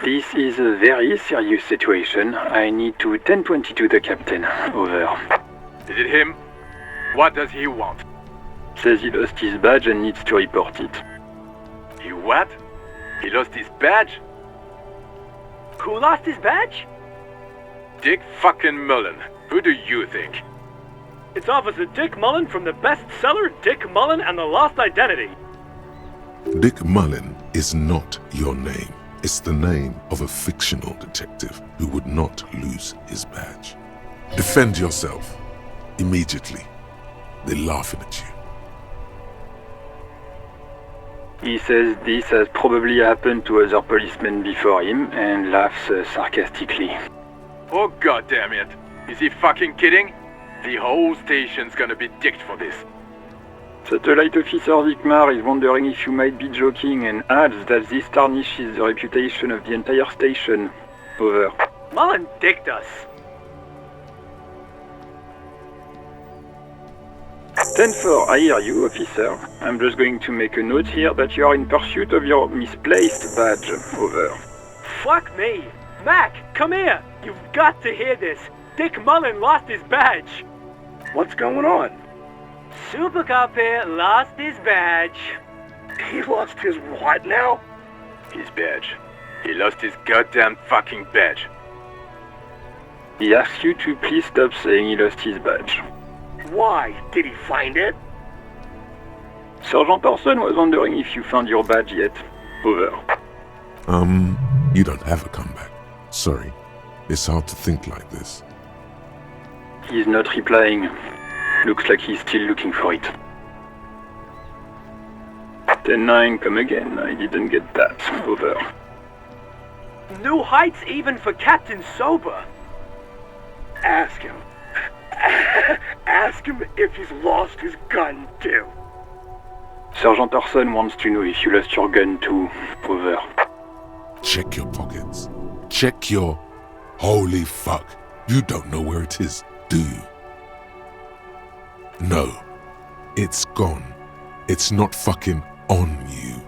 This is a very serious situation. I need to 10-22 the captain. Over. Is it him? What does he want? Says he lost his badge and needs to report it. He what? He lost his badge? Who lost his badge? Dick fucking Mullen. Who do you think? It's Officer Dick Mullen from the bestseller Dick Mullen and the Lost Identity. Dick Mullen is not your name. It's the name of a fictional detective who would not lose his badge. Defend yourself. Immediately. They're laughing at you. He says this has probably happened to other policemen before him and laughs sarcastically. Oh god damn it. Is he fucking kidding? The whole station's gonna be dicked for this. Satellite Officer Vikmar is wondering if you might be joking and adds that this tarnishes the reputation of the entire station. Over. Mullen dicked us. 10-4, I hear you, officer. I'm just going to make a note here that you are in pursuit of your misplaced badge. Over. Fuck me. Mac, come here. You've got to hear this. Dick Mullen lost his badge. What's going on? Super Cop here lost his badge. He lost his what now? His badge. He lost his goddamn fucking badge. He asks you to please stop saying he lost his badge. Why? Did he find it? Sergeant Person was wondering if you found your badge yet. Over. You don't have a comeback. Sorry. It's hard to think like this. He's not replying. Looks like he's still looking for it. 10-9, come again. I didn't get that. Over. New heights even for Captain Sober. Ask him. Ask him if he's lost his gun, too. Sergeant Orson wants to know if you lost your gun too. Over. Check your pockets. Check your... Holy fuck. You don't know where it is, do you? No. It's gone. It's not fucking on you.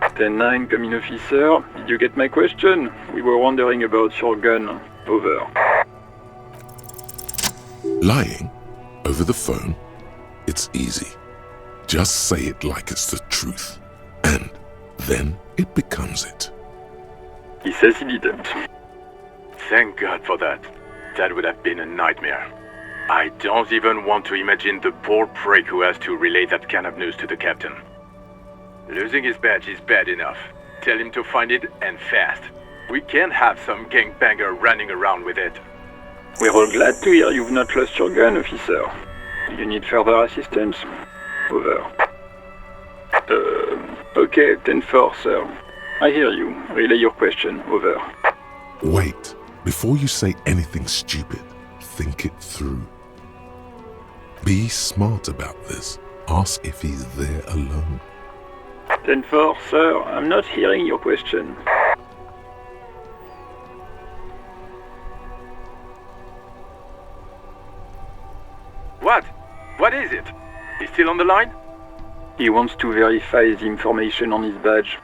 10-9, come in, officer. Did you get my question? We were wondering about your gun. Over. Lying? Over the phone? It's easy. Just say it like it's the truth. And then it becomes it. He says he didn't. Thank God for that. That would have been a nightmare. I don't even want to imagine the poor prick who has to relay that kind of news to the captain. Losing his badge is bad enough. Tell him to find it, and fast. We can't have some gangbanger running around with it. We're all glad to hear you've not lost your gun, officer. Do you need further assistance? Over. Okay, 10-4, sir. I hear you. Relay your question. Over. Wait. Before you say anything stupid, think it through. Be smart about this. Ask if he's there alone. 10-4, sir. I'm not hearing your question. What? What is it? He's still on the line? He wants to verify the information on his badge.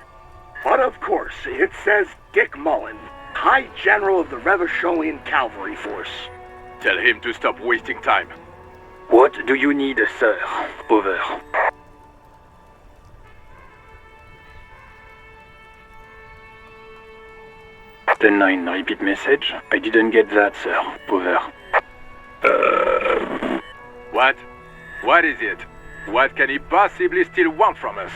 But of course, it says Dick Mullen, High General of the Revacholian Cavalry Force. Tell him to stop wasting time. What do you need, sir? Over. Ten-9, repeat message. I didn't get that, sir. Over. What? What is it? What can he possibly still want from us?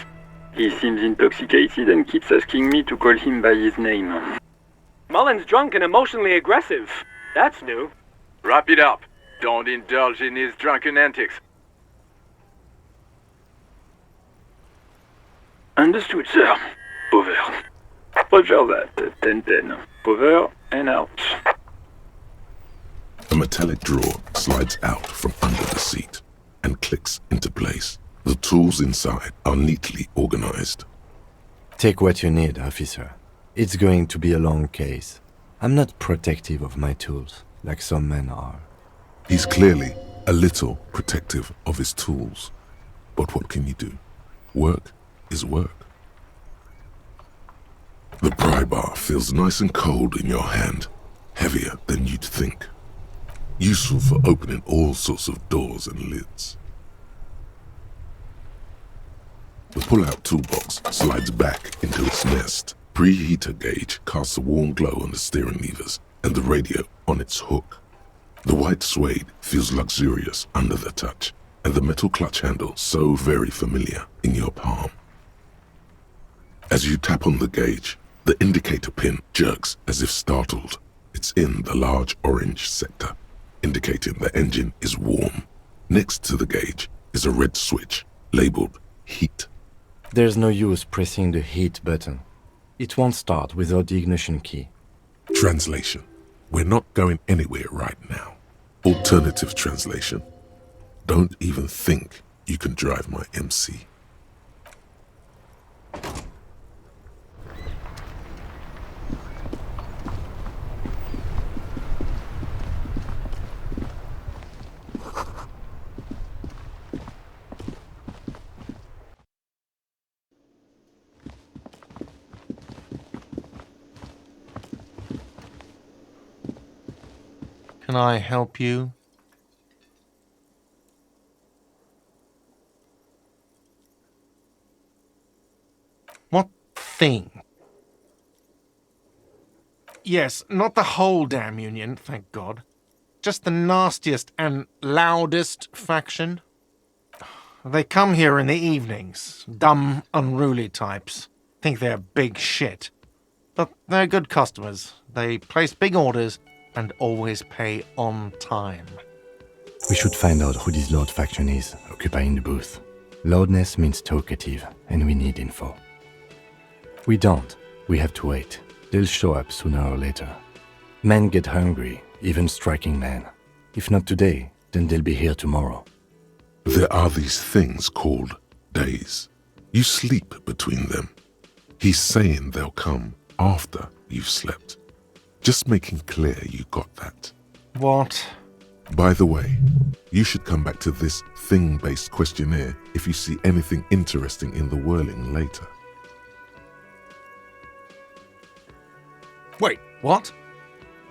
He seems intoxicated and keeps asking me to call him by his name. Mullen's drunk and emotionally aggressive. That's new. Wrap it up. Don't indulge in his drunken antics. Understood, sir. Over. Roger that. 10-10. Over and out. A metallic drawer slides out from under the seat and clicks into place. The tools inside are neatly organized. Take what you need, officer. It's going to be a long case. I'm not protective of my tools, like some men are. He's clearly a little protective of his tools. But what can you do? Work is work. The pry bar feels nice and cold in your hand, heavier than you'd think. Useful for opening all sorts of doors and lids. The pull-out toolbox slides back into its nest. Preheater gauge casts a warm glow on the steering levers and the radio on its hook. The white suede feels luxurious under the touch, and the metal clutch handle so very familiar in your palm. As you tap on the gauge, the indicator pin jerks as if startled. It's in the large orange sector, indicating the engine is warm. Next to the gauge is a red switch labeled heat. There's no use pressing the heat button. It won't start without the ignition key. Translation. We're not going anywhere right now. Alternative translation. Don't even think you can drive my MC. Can I help you? What thing? Yes, not the whole damn Union, thank God. Just the nastiest and loudest faction. They come here in the evenings. Dumb, unruly types. Think they're big shit. But they're good customers. They place big orders and always pay on time. We should find out who this loud faction is, occupying the booth. Loudness means talkative, and we need info. We don't. We have to wait. They'll show up sooner or later. Men get hungry, even striking men. If not today, then they'll be here tomorrow. There are these things called days. You sleep between them. He's saying they'll come after you've slept. Just making clear you got that. What? By the way, you should come back to this thing-based questionnaire if you see anything interesting in the whirling later. Wait, what?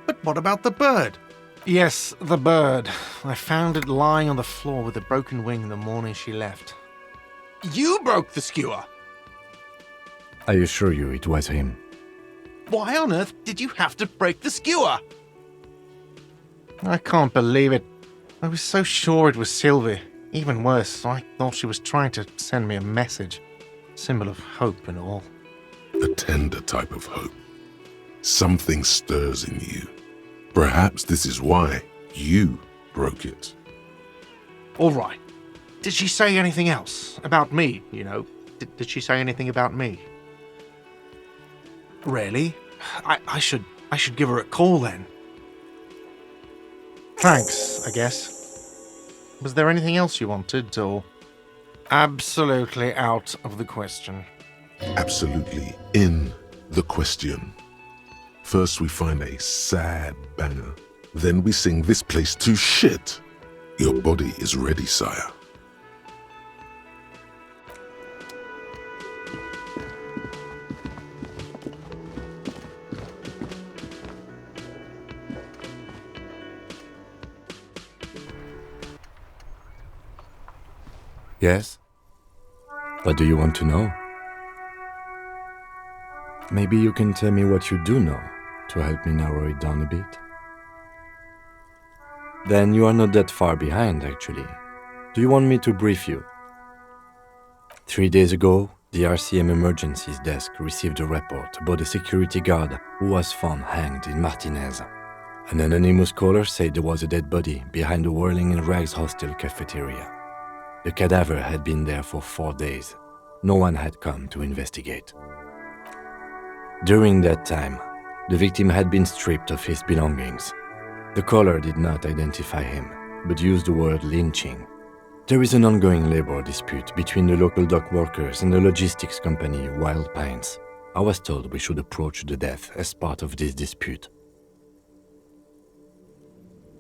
But what about the bird? Yes, the bird. I found it lying on the floor with a broken wing the morning she left. You broke the skewer! I assure you it was him. Why on earth did you have to break the skewer? I can't believe it. I was so sure it was Sylvie. Even worse, I thought she was trying to send me a message. Symbol of hope and all. A tender type of hope. Something stirs in you. Perhaps this is why you broke it. All right. Did she say anything else? About me, you know? Did she say anything about me? Really? I should give her a call then. Thanks, I guess. Was there anything else you wanted, or...? Absolutely out of the question. Absolutely in the question. First we find a sad banger. Then we sing this place to shit. Your body is ready, sire. Yes? What do you want to know? Maybe you can tell me what you do know to help me narrow it down a bit. Then you are not that far behind, actually. Do you want me to brief you? 3 days ago, the RCM Emergencies Desk received a report about a security guard who was found hanged in Martinez. An anonymous caller said there was a dead body behind the Whirling in Rags hostel cafeteria. The cadaver had been there for 4 days. No one had come to investigate. During that time, the victim had been stripped of his belongings. The caller did not identify him, but used the word lynching. There is an ongoing labor dispute between the local dock workers and the logistics company Wild Pines. I was told we should approach the death as part of this dispute.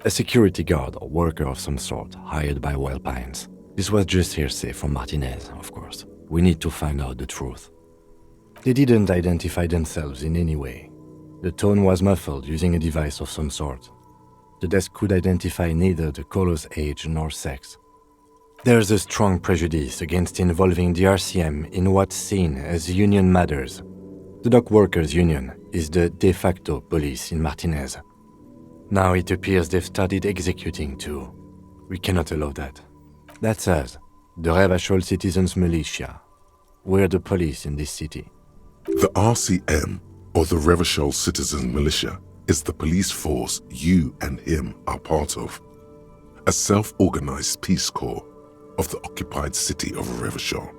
A security guard or worker of some sort hired by Wild Pines. This was just hearsay from Martinez, of course. We need to find out the truth. They didn't identify themselves in any way. The tone was muffled using a device of some sort. The desk could identify neither the caller's age nor sex. There's a strong prejudice against involving the RCM in what's seen as union matters. The dock workers' union is the de facto police in Martinez. Now it appears they've started executing too. We cannot allow that. That's us, the Revachol Citizens Militia. We're the police in this city. The RCM, or the Revachol Citizen Militia, is the police force you and him are part of. A self-organized peace corps of the occupied city of Revachol.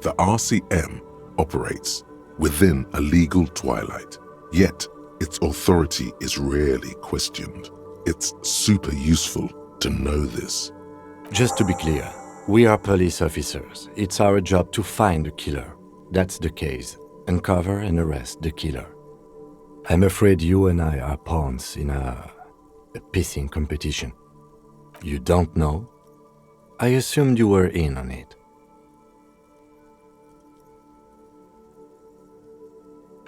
The RCM operates within a legal twilight, yet its authority is rarely questioned. It's super useful to know this. Just to be clear, we are police officers. It's our job to find the killer. That's the case. Uncover and arrest the killer. I'm afraid you and I are pawns in a pissing competition. You don't know? I assumed you were in on it.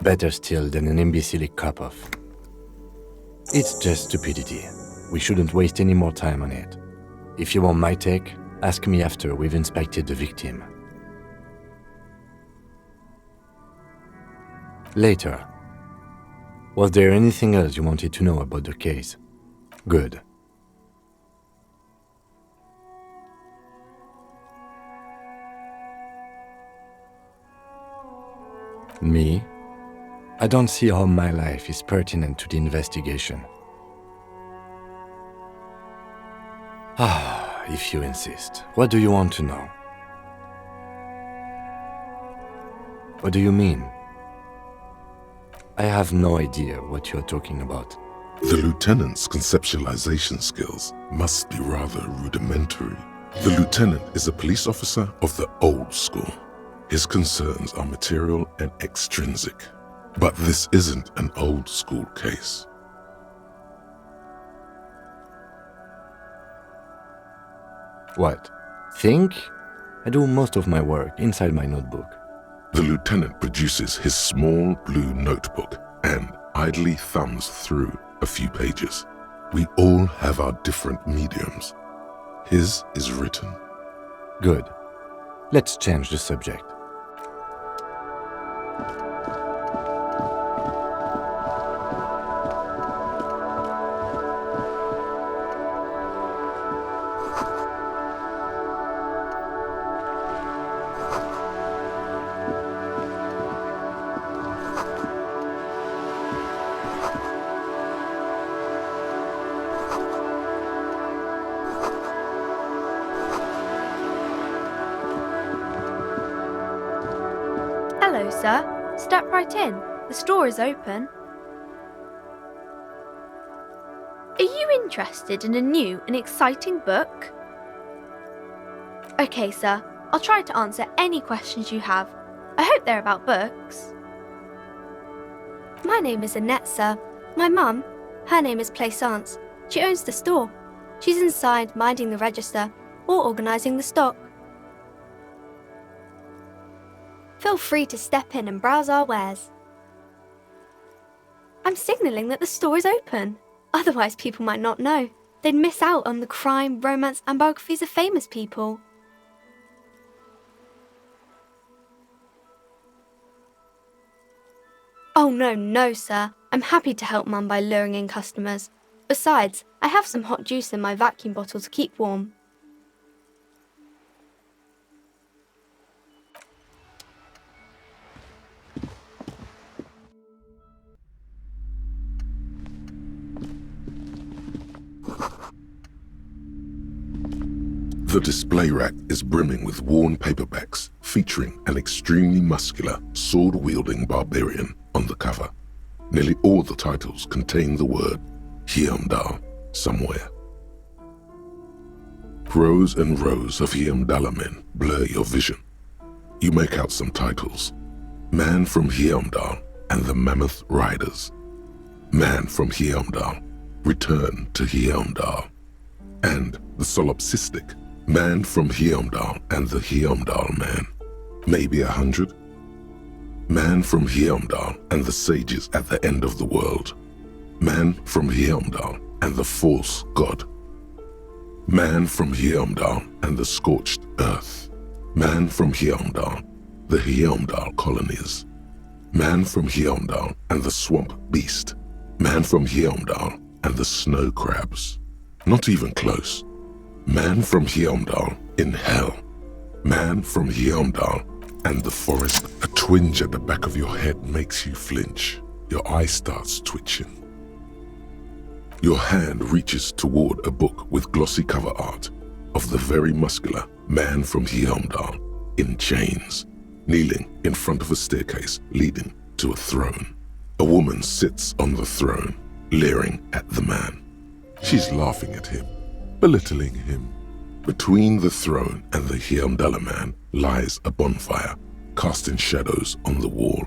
Better still than an imbecilic cop-off. It's just stupidity. We shouldn't waste any more time on it. If you want my take, ask me after we've inspected the victim. Later. Was there anything else you wanted to know about the case? Good. Me? I don't see how my life is pertinent to the investigation. If you insist. What do you want to know? What do you mean? I have no idea what you're talking about. The lieutenant's conceptualization skills must be rather rudimentary. The lieutenant is a police officer of the old school. His concerns are material and extrinsic. But this isn't an old school case. What? Think? I do most of my work inside my notebook. The lieutenant produces his small blue notebook and idly thumbs through a few pages. We all have our different mediums. His is written. Good. Let's change the subject. Hello, sir. Step right in. The store is open. Are you interested in a new and exciting book? Okay, sir. I'll try to answer any questions you have. I hope they're about books. My name is Annette, sir. My mum, her name is Plaisance. She owns the store. She's inside minding the register or organising the stock. Feel free to step in and browse our wares. I'm signalling that the store is open. Otherwise, people might not know. They'd miss out on the crime, romance, and biographies of famous people. Oh, no, sir. I'm happy to help Mum by luring in customers. Besides, I have some hot juice in my vacuum bottle to keep warm. The display rack is brimming with worn paperbacks featuring an extremely muscular, sword-wielding barbarian on the cover. Nearly all the titles contain the word Heimdall somewhere. Rows and rows of Heimdall men blur your vision. You make out some titles. Man from Heimdall and the Mammoth Riders. Man from Heimdall, Return to Heimdall. And the solipsistic Man from Heimdall and the Heimdall Man. Maybe 100. Man from Heimdall and the sages at the end of the world. Man from Heimdall and the false god. Man from Heimdall and the scorched earth. Man from Heimdall, the Heimdall colonies. Man from Heimdall and the swamp beast. Man from Heimdall and the snow crabs. Not even close. Man from Heimdall in hell. Man from Heimdall and the forest. A twinge at the back of your head makes you flinch. Your eye starts twitching. Your hand reaches toward a book with glossy cover art of the very muscular Man from Heimdall in chains, kneeling in front of a staircase leading to a throne. A woman sits on the throne, leering at the man. She's laughing at him, belittling him. Between the throne and the Heimdall man lies a bonfire, casting shadows on the wall.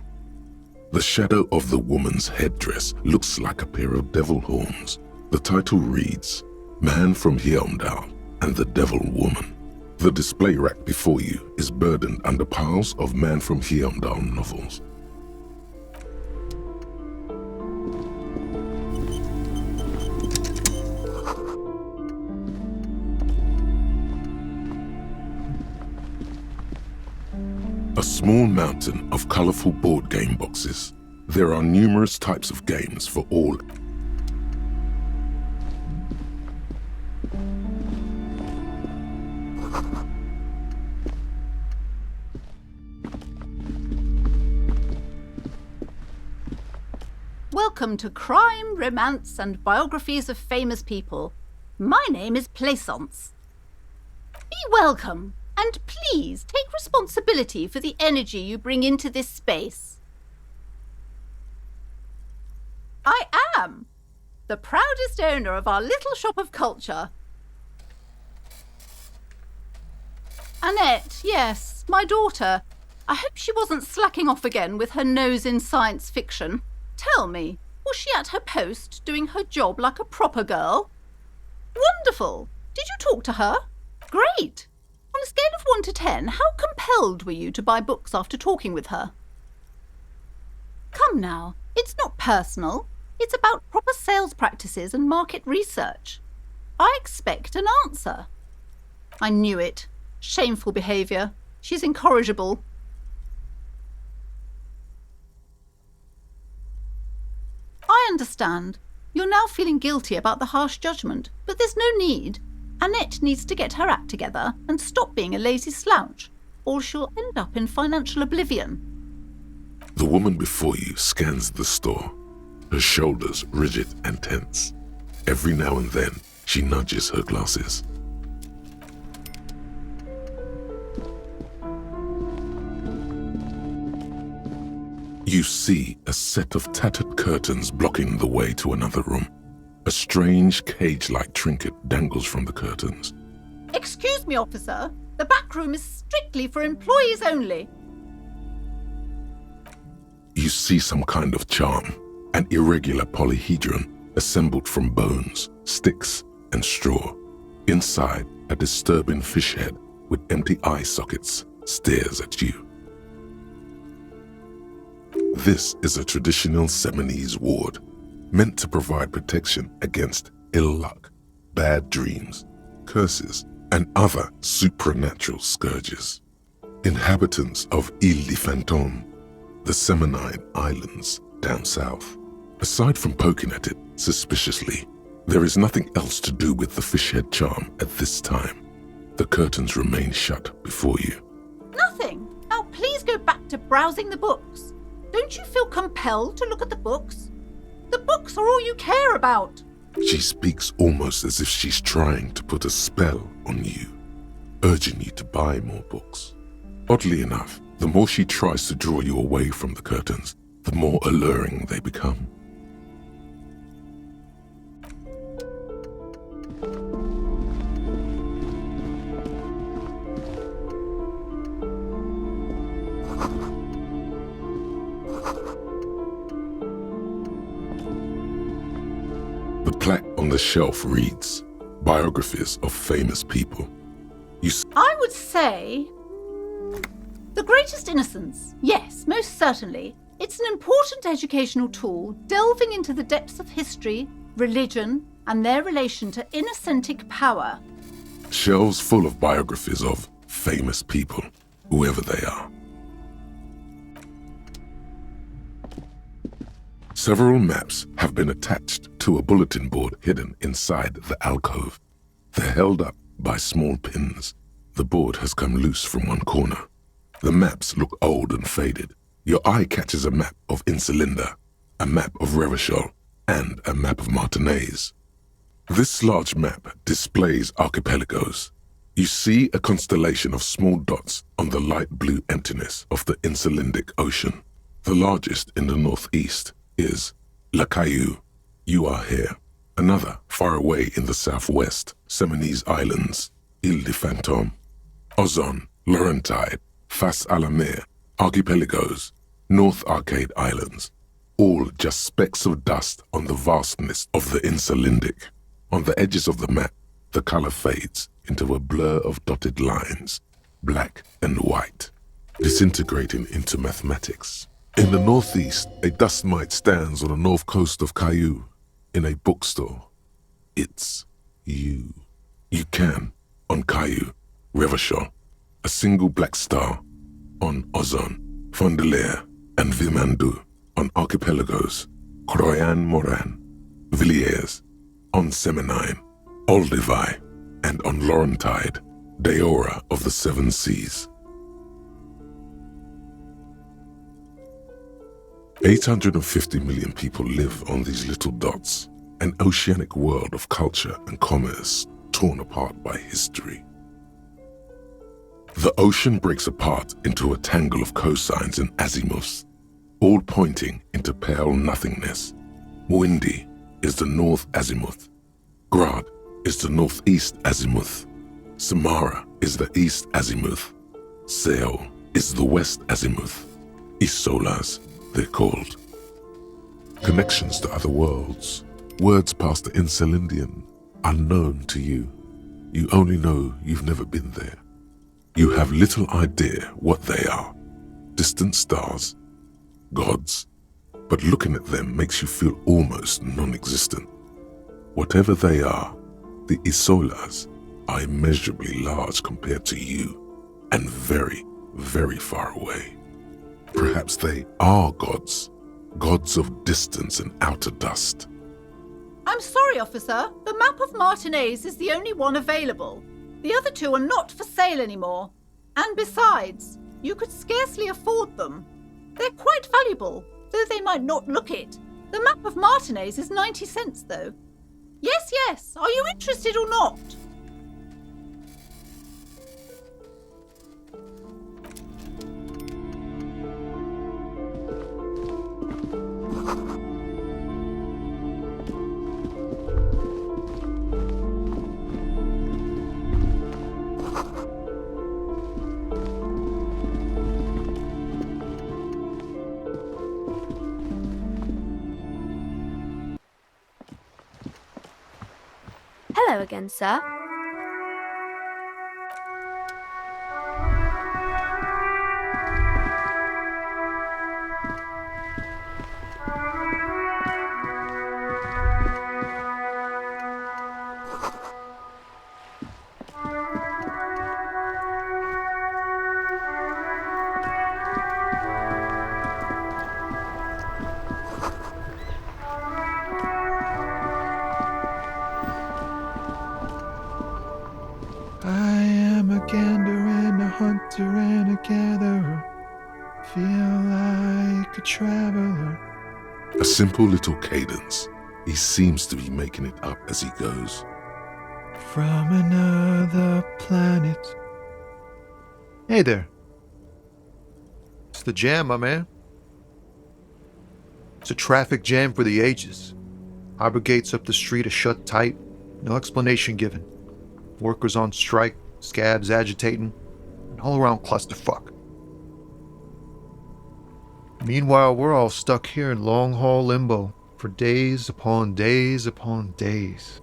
The shadow of the woman's headdress looks like a pair of devil horns. The title reads, Man from Heimdall and the Devil Woman. The display rack before you is burdened under piles of Man from Heimdall novels. A small mountain of colorful board game boxes. There are numerous types of games for all. Welcome to Crime, Romance, and Biographies of Famous People. My name is Plaisance. Be welcome, and please take responsibility for the energy you bring into this space. I am the proudest owner of our little shop of culture. Annette, yes, my daughter. I hope she wasn't slacking off again with her nose in science fiction. Tell me, was she at her post doing her job like a proper girl? Wonderful! Did you talk to her? Great! On a scale of 1 to 10, how compelled were you to buy books after talking with her? Come now, it's not personal. It's about proper sales practices and market research. I expect an answer. I knew it. Shameful behaviour. She's incorrigible. I understand. You're now feeling guilty about the harsh judgment, but there's no need. Annette needs to get her act together and stop being a lazy slouch, or she'll end up in financial oblivion. The woman before you scans the store, her shoulders rigid and tense. Every now and then, she nudges her glasses. You see a set of tattered curtains blocking the way to another room. A strange cage-like trinket dangles from the curtains. Excuse me, officer. The back room is strictly for employees only. You see some kind of charm, an irregular polyhedron assembled from bones, sticks, and straw. Inside, a disturbing fish head with empty eye sockets stares at you. This is a traditional Seminese ward, meant to provide protection against ill luck, bad dreams, curses, and other supernatural scourges. Inhabitants of Île de Fantôme, the Seminine Islands down south. Aside from poking at it suspiciously, there is nothing else to do with the fishhead charm at this time. The curtains remain shut before you. Nothing. Now please go back to browsing the books. Don't you feel compelled to look at the books? The books are all you care about. She speaks almost as if she's trying to put a spell on you, urging you to buy more books. Oddly enough, the more she tries to draw you away from the curtains, the more alluring they become. The plaque on the shelf reads, "Biographies of famous people." I would say The Greatest Innocence. Yes, most certainly. It's an important educational tool delving into the depths of history, religion, and their relation to innocentic power. Shelves full of biographies of famous people, whoever they are. Several maps have been attached to a bulletin board hidden inside the alcove. They're held up by small pins. The board has come loose from one corner. The maps look old and faded. Your eye catches a map of Insulinda, a map of Revachol, and a map of Martinaise. This large map displays archipelagos. You see a constellation of small dots on the light blue emptiness of the Insulindic Ocean. The largest in the northeast is La Caillou. You are here. Another far away in the southwest, Seminese Islands, Île de Fantôme, Ozon, Laurentide, Fas à la Mer, Archipelagos, North Arcade Islands, all just specks of dust on the vastness of the Insulindic. On the edges of the map, the color fades into a blur of dotted lines, black and white, disintegrating into mathematics. In the northeast, a dust mite stands on the north coast of Caillou, in a bookstore. It's you. You can, on Caillou, Revachol, a single black star, on Ozon, Fondelier, and Vilmandu, on Archipelagos, Croyan Moran, Villiers, on Seminine, Olduvai, and on Laurentide, Deora of the Seven Seas. 850 million people live on these little dots, an oceanic world of culture and commerce torn apart by history. The ocean breaks apart into a tangle of cosines and azimuths, all pointing into pale nothingness. Windy is the north azimuth. Grad is the northeast azimuth. Samara is the east azimuth. Seol is the West Azimuth. Isolas, they're called. Connections to other worlds, words past the Insulindian, unknown to you. You only know you've never been there. You have little idea what they are. Distant stars, gods, but looking at them makes you feel almost non-existent. Whatever they are, the Isolas are immeasurably large compared to you, and very, very far away. Perhaps they are gods, gods of distance and outer dust. I'm sorry, officer. The map of Martinez is the only one available. The other two are not for sale anymore. And besides, you could scarcely afford them. They're quite valuable, though they might not look it. The map of Martinez is 90 cents, though. Yes, yes. Are you interested or not? Hello again, sir. I am a gander and a hunter and a gatherer. Feel like a traveler. A simple little cadence. He seems to be making it up as he goes. From another planet. Hey there. It's the jam, my man. It's a traffic jam for the ages. Harbor gates up the street are shut tight. No explanation given. Workers on strike, scabs agitating, an all-around clusterfuck. Meanwhile, we're all stuck here in long-haul limbo for days upon days upon days.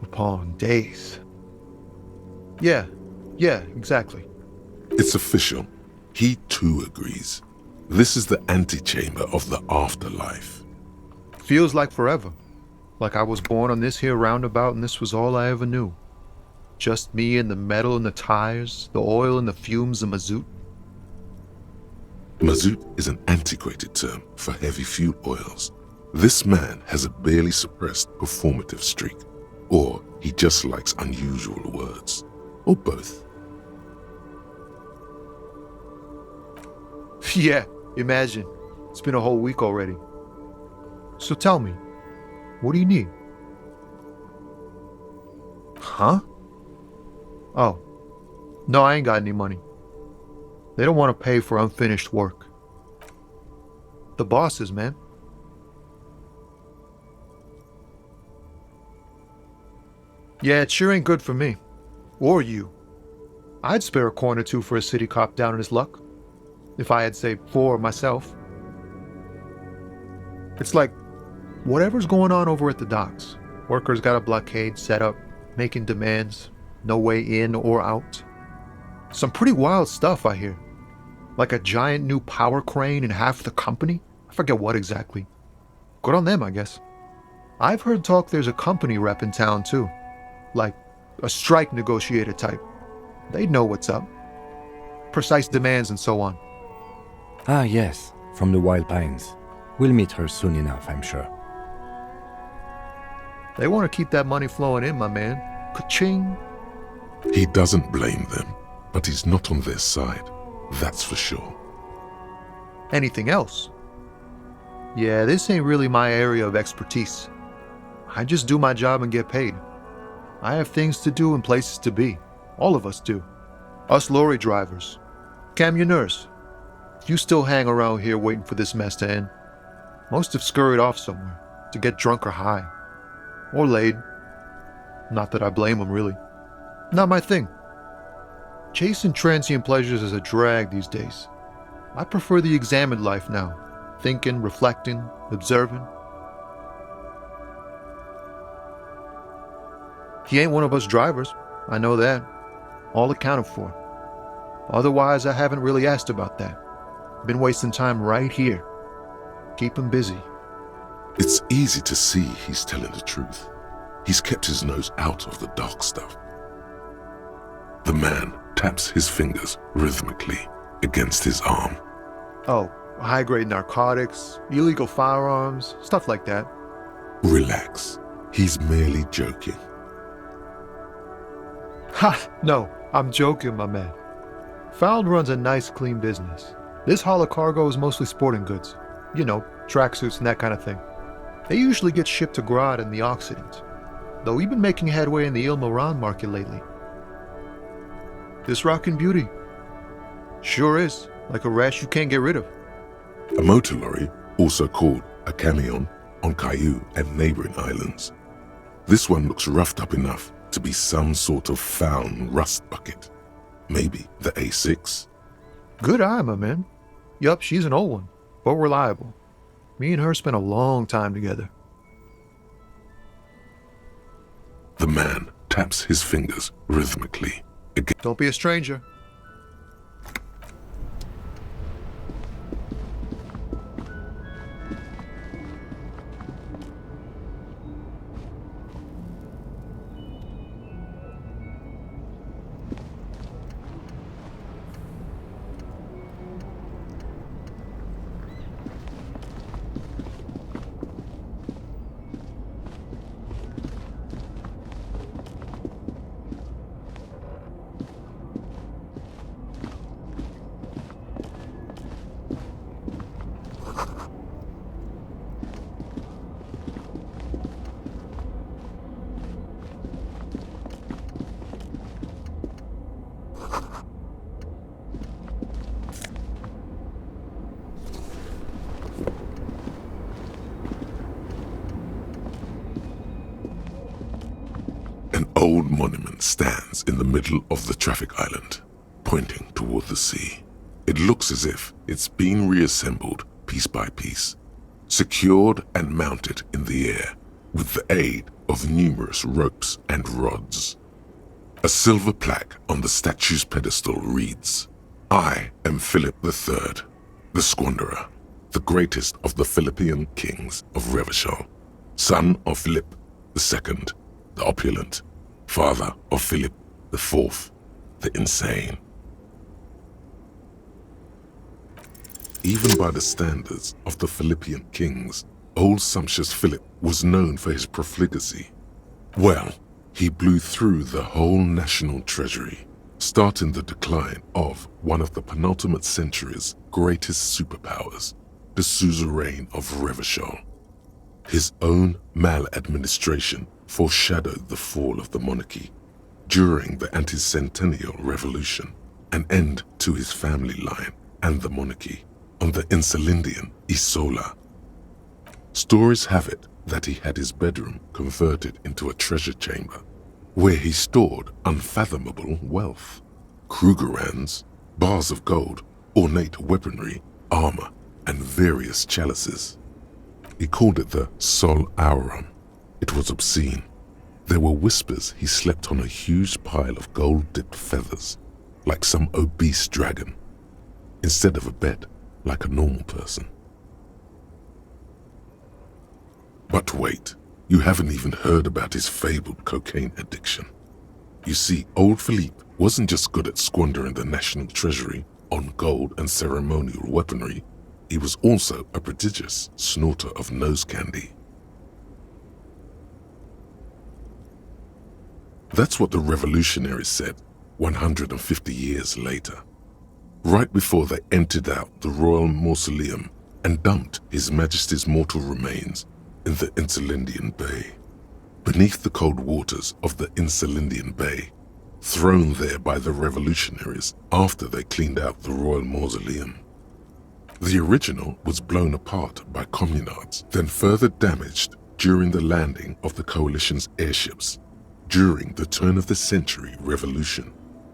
Upon days. Yeah, exactly. It's official. He too agrees. This is the antechamber of the afterlife. Feels like forever. Like I was born on this here roundabout and this was all I ever knew. Just me and the metal and the tires, the oil and the fumes of mazout. Mazout is an antiquated term for heavy fuel oils. This man has a barely suppressed performative streak, or he just likes unusual words, or both. Yeah, imagine. It's been a whole week already. So tell me, what do you need? Huh? Oh. No, I ain't got any money. They don't want to pay for unfinished work. The bosses, man. Yeah, it sure ain't good for me. Or you. I'd spare a coin or two for a city cop down in his luck. If I had, say, 4 myself. It's like, whatever's going on over at the docks. Workers got a blockade set up, making demands, no way in or out. Some pretty wild stuff, I hear. Like a giant new power crane in half the company? I forget what exactly. Good on them, I guess. I've heard talk there's a company rep in town, too. Like, a strike negotiator type. They'd know what's up. Precise demands and so on. Ah, yes, from the Wild Pines. We'll meet her soon enough, I'm sure. They want to keep that money flowing in, my man. Ka-ching. He doesn't blame them, but he's not on their side. That's for sure. Anything else? Yeah, this ain't really my area of expertise. I just do my job and get paid. I have things to do and places to be. All of us do. Us lorry drivers. Camionneurs. You still hang around here waiting for this mess to end. Most have scurried off somewhere to get drunk or high. Or laid. Not that I blame them, really. Not my thing. Chasing transient pleasures is a drag these days. I prefer the examined life now. Thinking, reflecting, observing. He ain't one of us drivers. I know that. All accounted for. Otherwise, I haven't really asked about that. Been wasting time right here. Keep him busy. It's easy to see he's telling the truth. He's kept his nose out of the dark stuff. The man taps his fingers rhythmically against his arm. Oh, high-grade narcotics, illegal firearms, stuff like that. Relax. He's merely joking. Ha! No, I'm joking, my man. Found runs a nice, clean business. This haul of cargo is mostly sporting goods. You know, tracksuits and that kind of thing. They usually get shipped to Grad and the Occident. Though we've been making headway in the Il-Moran market lately. This rockin' beauty. Sure is, like a rash you can't get rid of. A motor lorry, also called a camion, on Caillou and neighboring islands. This one looks roughed up enough to be some sort of found rust bucket. Maybe the A6. Good eye, my man. Yup, she's an old one, but reliable. Me and her spent a long time together. The man taps his fingers rhythmically. Don't be a stranger. An old monument stands in the middle of the traffic island, pointing toward the sea. It looks as if it's been reassembled piece by piece, secured and mounted in the air with the aid of numerous ropes and rods. A silver plaque on the statue's pedestal reads, "I am Philip III, the Squanderer, the greatest of the Philippian kings of Revachol, son of Philip II, the opulent, father of Philip IV, the insane." Even by the standards of the Philippian kings, old sumptuous Philip was known for his profligacy. Well, he blew through the whole national treasury, starting the decline of one of the penultimate century's greatest superpowers, the suzerain of Revachol. His own maladministration foreshadowed the fall of the monarchy during the anti-centennial revolution, an end to his family line and the monarchy on the Insulindian Isola. Stories have it that he had his bedroom converted into a treasure chamber where he stored unfathomable wealth, Krugerrands, bars of gold, ornate weaponry, armor, and various chalices. He called it the Sol Aurum. It was obscene. There were whispers he slept on a huge pile of gold-dipped feathers, like some obese dragon, instead of a bed, like a normal person. But wait, you haven't even heard about his fabled cocaine addiction. You see, old Philippe wasn't just good at squandering the national treasury on gold and ceremonial weaponry, he was also a prodigious snorter of nose candy. That's what the revolutionaries said 150 years later, right before they emptied out the royal mausoleum and dumped His Majesty's mortal remains in the Insulindian Bay. Beneath the cold waters of the Insulindian Bay, thrown there by the revolutionaries after they cleaned out the royal mausoleum. The original was blown apart by communards, then further damaged during the landing of the coalition's airships during the turn-of-the-century revolution.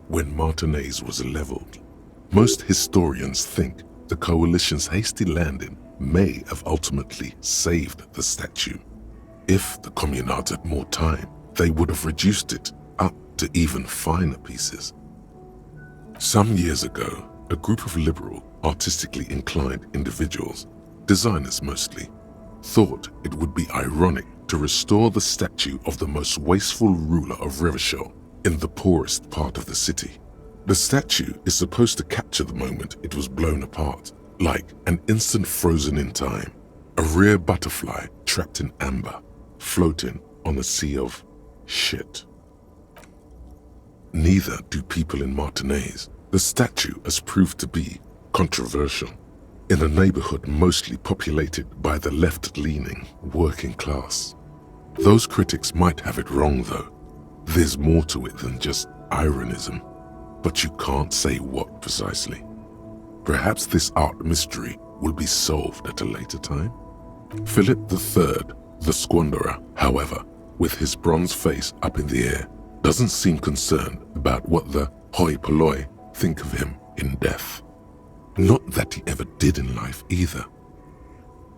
when Martinez was leveled. Most historians think the coalition's hasty landing may have ultimately saved the statue. If the Communards had more time, they would have reduced it up to even finer pieces. Some years ago, a group of liberal, artistically inclined individuals, designers mostly, thought it would be ironic to restore the statue of the most wasteful ruler of Revachol in the poorest part of the city. The statue is supposed to capture the moment it was blown apart, like an instant frozen in time, a rare butterfly trapped in amber, floating on a sea of shit. Neither do people in Martinez. The statue has proved to be controversial in a neighborhood mostly populated by the left-leaning working class. Those critics might have it wrong though. There's more to it than just ironism, but you can't say what precisely. Perhaps this art mystery will be solved at a later time. Philip III, the Squanderer, however, with his bronze face up in the air, doesn't seem concerned about what the hoi polloi think of him in death. Not that he ever did in life either.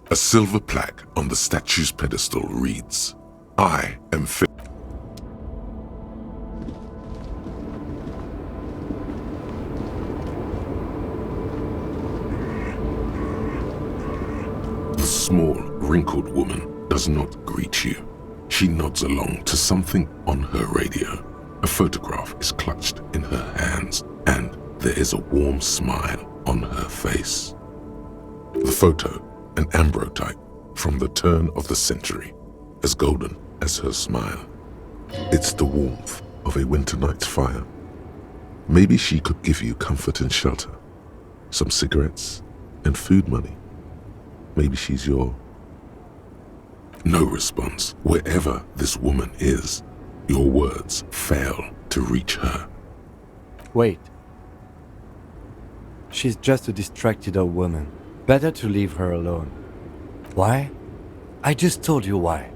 A silver plaque on the statue's pedestal reads, "I am Philip." The small, wrinkled woman does not greet you. She nods along to something on her radio. A photograph is clutched in her hands, and there is a warm smile on her face. The photo, an ambrotype from the turn of the century, as golden as her smile. It's the warmth of a winter night's fire. Maybe she could give you comfort and shelter, some cigarettes and food money. Maybe she's your... No response. Wherever this woman is, your words fail to reach her. Wait. She's just a distracted old woman. Better to leave her alone. Why? I just told you why.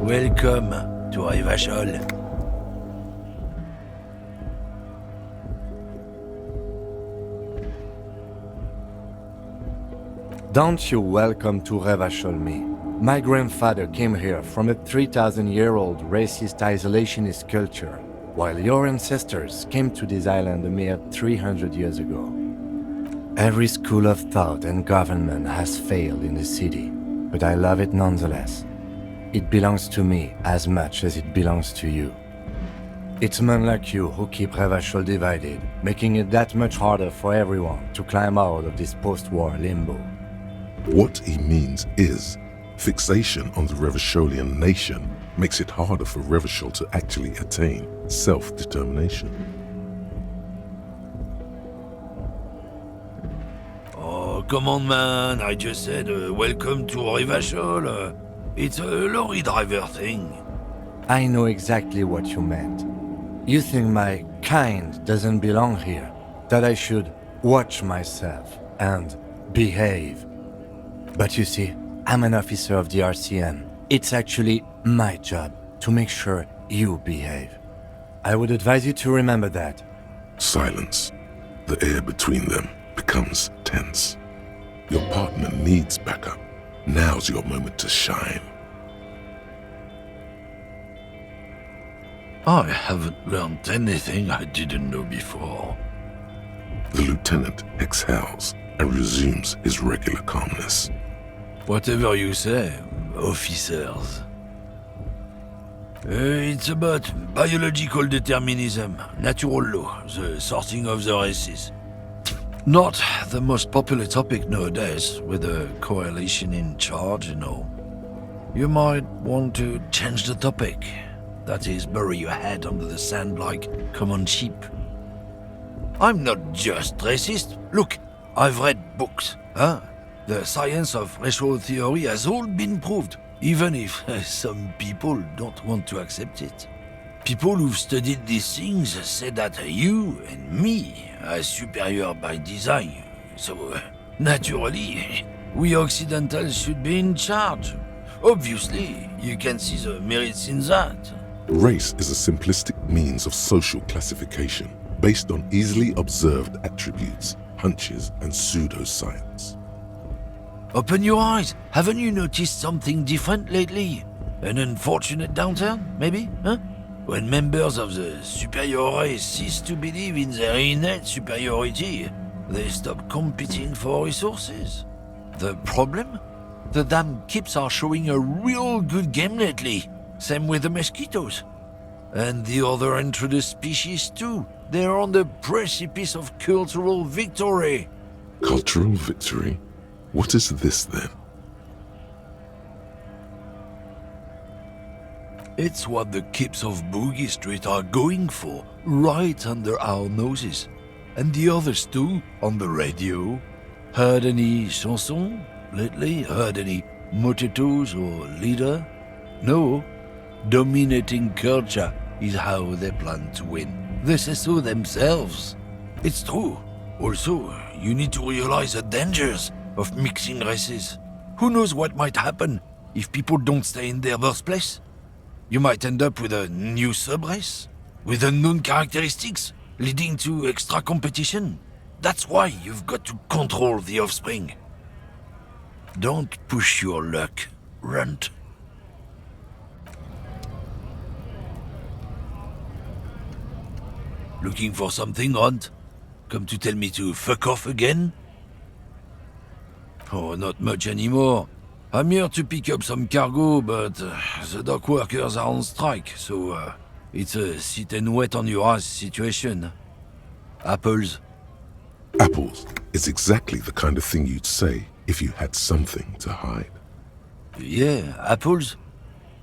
Welcome to Revachol. Don't you welcome to Revachol me. My grandfather came here from a 3,000-year-old racist isolationist culture, while your ancestors came to this island a mere 300 years ago. Every school of thought and government has failed in the city, but I love it nonetheless. It belongs to me as much as it belongs to you. It's men like you who keep Revachol divided, making it that much harder for everyone to climb out of this post-war limbo. What he means is, fixation on the Revacholian nation makes it harder for Revachol to actually attain self-determination. Oh, come on, man. I just said welcome to Revachol. It's a lorry driver thing. I know exactly what you meant. You think my kind doesn't belong here, that I should watch myself and behave. But you see, I'm an officer of the RCM. It's actually my job to make sure you behave. I would advise you to remember that. Silence. The air between them becomes tense. Your partner needs backup. Now's your moment to shine. I haven't learned anything I didn't know before. The lieutenant exhales and resumes his regular calmness. Whatever you say, officers. It's about biological determinism, natural law, the sorting of the races. Not the most popular topic nowadays, with the coalition in charge and all. You might want to change the topic. That is, bury your head under the sand like common sheep. I'm not just racist. Look, I've read books, huh? The science of racial theory has all been proved, even if some people don't want to accept it. People who've studied these things say that you and me are superior by design, so naturally, we Occidentals should be in charge. Obviously, you can see the merits in that. Race is a simplistic means of social classification based on easily observed attributes, hunches, and pseudoscience. Open your eyes. Haven't you noticed something different lately? An unfortunate downturn, maybe, huh? When members of the superior race cease to believe in their innate superiority, they stop competing for resources. The problem? The damn Kips are showing a real good game lately. Same with the mosquitoes. And the other introduced species too. They're on the precipice of cultural victory. Cultural victory? What is this then? It's what the Kips of Boogie Street are going for, right under our noses. And the others too, on the radio. Heard any chansons lately? Heard any motetos or leader? No. Dominating culture is how they plan to win. They say so themselves. It's true. Also, you need to realize the dangers of mixing races. Who knows what might happen if people don't stay in their birthplace? You might end up with a new sub-race, with unknown characteristics, leading to extra competition. That's why you've got to control the offspring. Don't push your luck, Runt. Looking for something, Runt? Come to tell me to fuck off again? Oh, not much anymore. I'm here to pick up some cargo, but the dock workers are on strike, so it's a sit and wait on your ass situation. Apples? Apples is exactly the kind of thing you'd say if you had something to hide. Yeah, apples?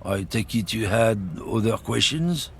I take it you had other questions?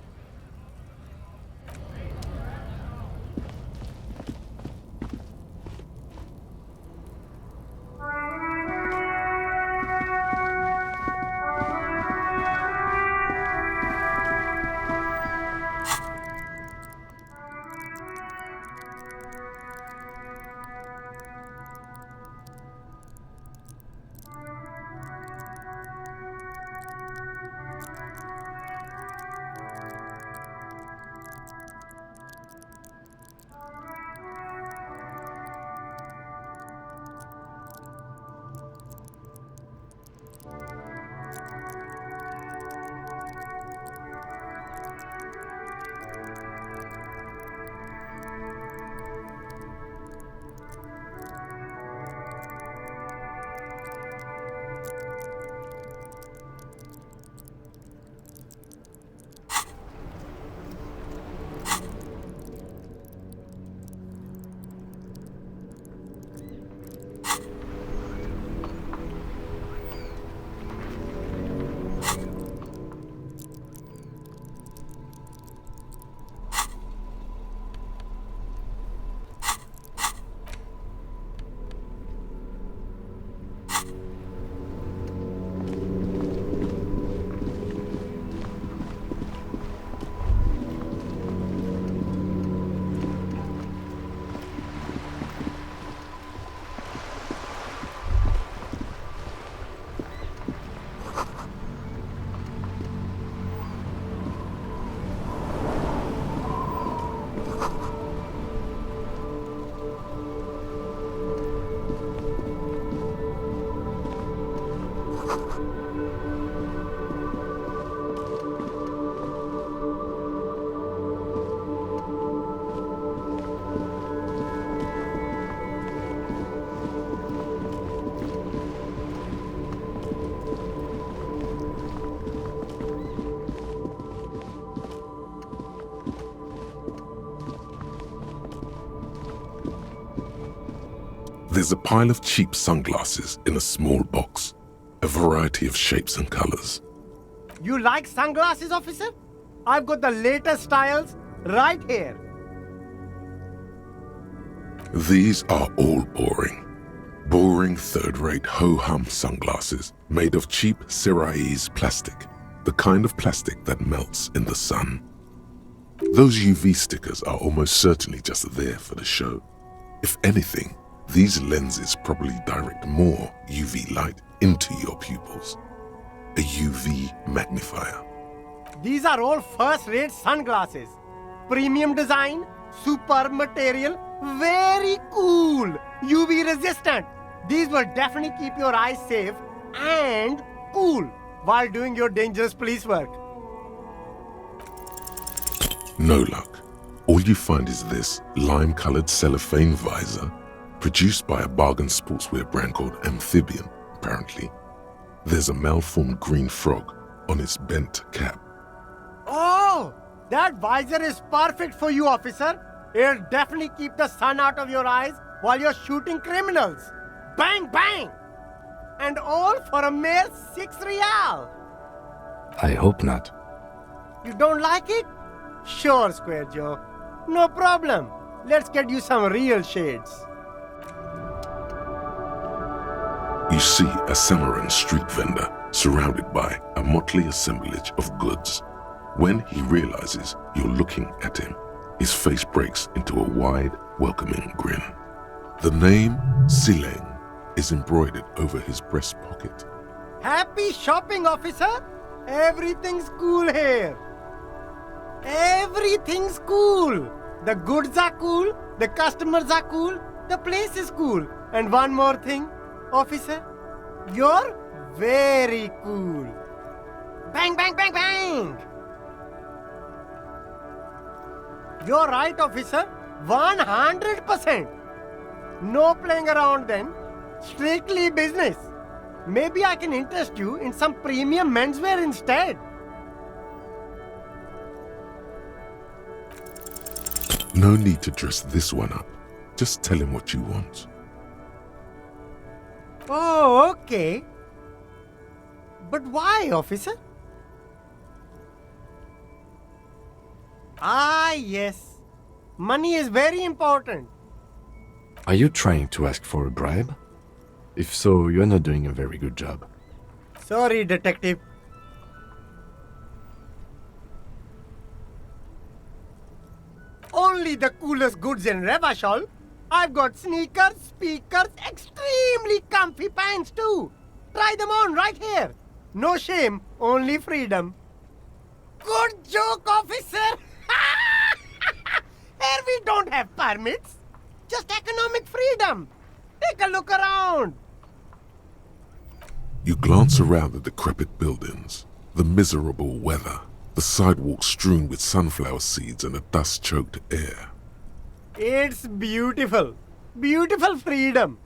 There's a pile of cheap sunglasses in a small box, a variety of shapes and colors. You like sunglasses, officer? I've got the latest styles right here. These are all boring. Boring third-rate ho-hum sunglasses made of cheap Syrahese plastic, the kind of plastic that melts in the sun. Those UV stickers are almost certainly just there for the show. If anything, these lenses probably direct more UV light into your pupils. A UV magnifier. These are all first-rate sunglasses. Premium design, superb material, very cool, UV resistant. These will definitely keep your eyes safe and cool while doing your dangerous police work. No luck. All you find is this lime-colored cellophane visor, produced by a bargain sportswear brand called Amphibian, apparently. There's a malformed green frog on its bent cap. Oh, that visor is perfect for you, officer. It'll definitely keep the sun out of your eyes while you're shooting criminals. Bang, bang! And all for a mere 6 real. I hope not. You don't like it? Sure, Square Joe. No problem. Let's get you some real shades. You see a Samaran street vendor surrounded by a motley assemblage of goods. When he realizes you're looking at him, his face breaks into a wide, welcoming grin. The name Sileng is embroidered over his breast pocket. Happy shopping, officer. Everything's cool here. Everything's cool. The goods are cool, the customers are cool, the place is cool. And one more thing, officer, you're very cool. Bang, bang, bang, bang! You're right, officer. 100%. No playing around then. Strictly business. Maybe I can interest you in some premium menswear instead. No need to dress this one up. Just tell him what you want. Oh, okay. But why, officer? Ah, yes. Money is very important. Are you trying to ask for a bribe? If so, you're not doing a very good job. Sorry, detective. Only the coolest goods in Revachol. I've got sneakers, speakers, extremely comfy pants too. Try them on right here. No shame, only freedom. Good joke, officer. Here we don't have permits. Just economic freedom. Take a look around. You glance around the decrepit buildings, the miserable weather, the sidewalks strewn with sunflower seeds and a dust-choked air. It's beautiful. Beautiful freedom.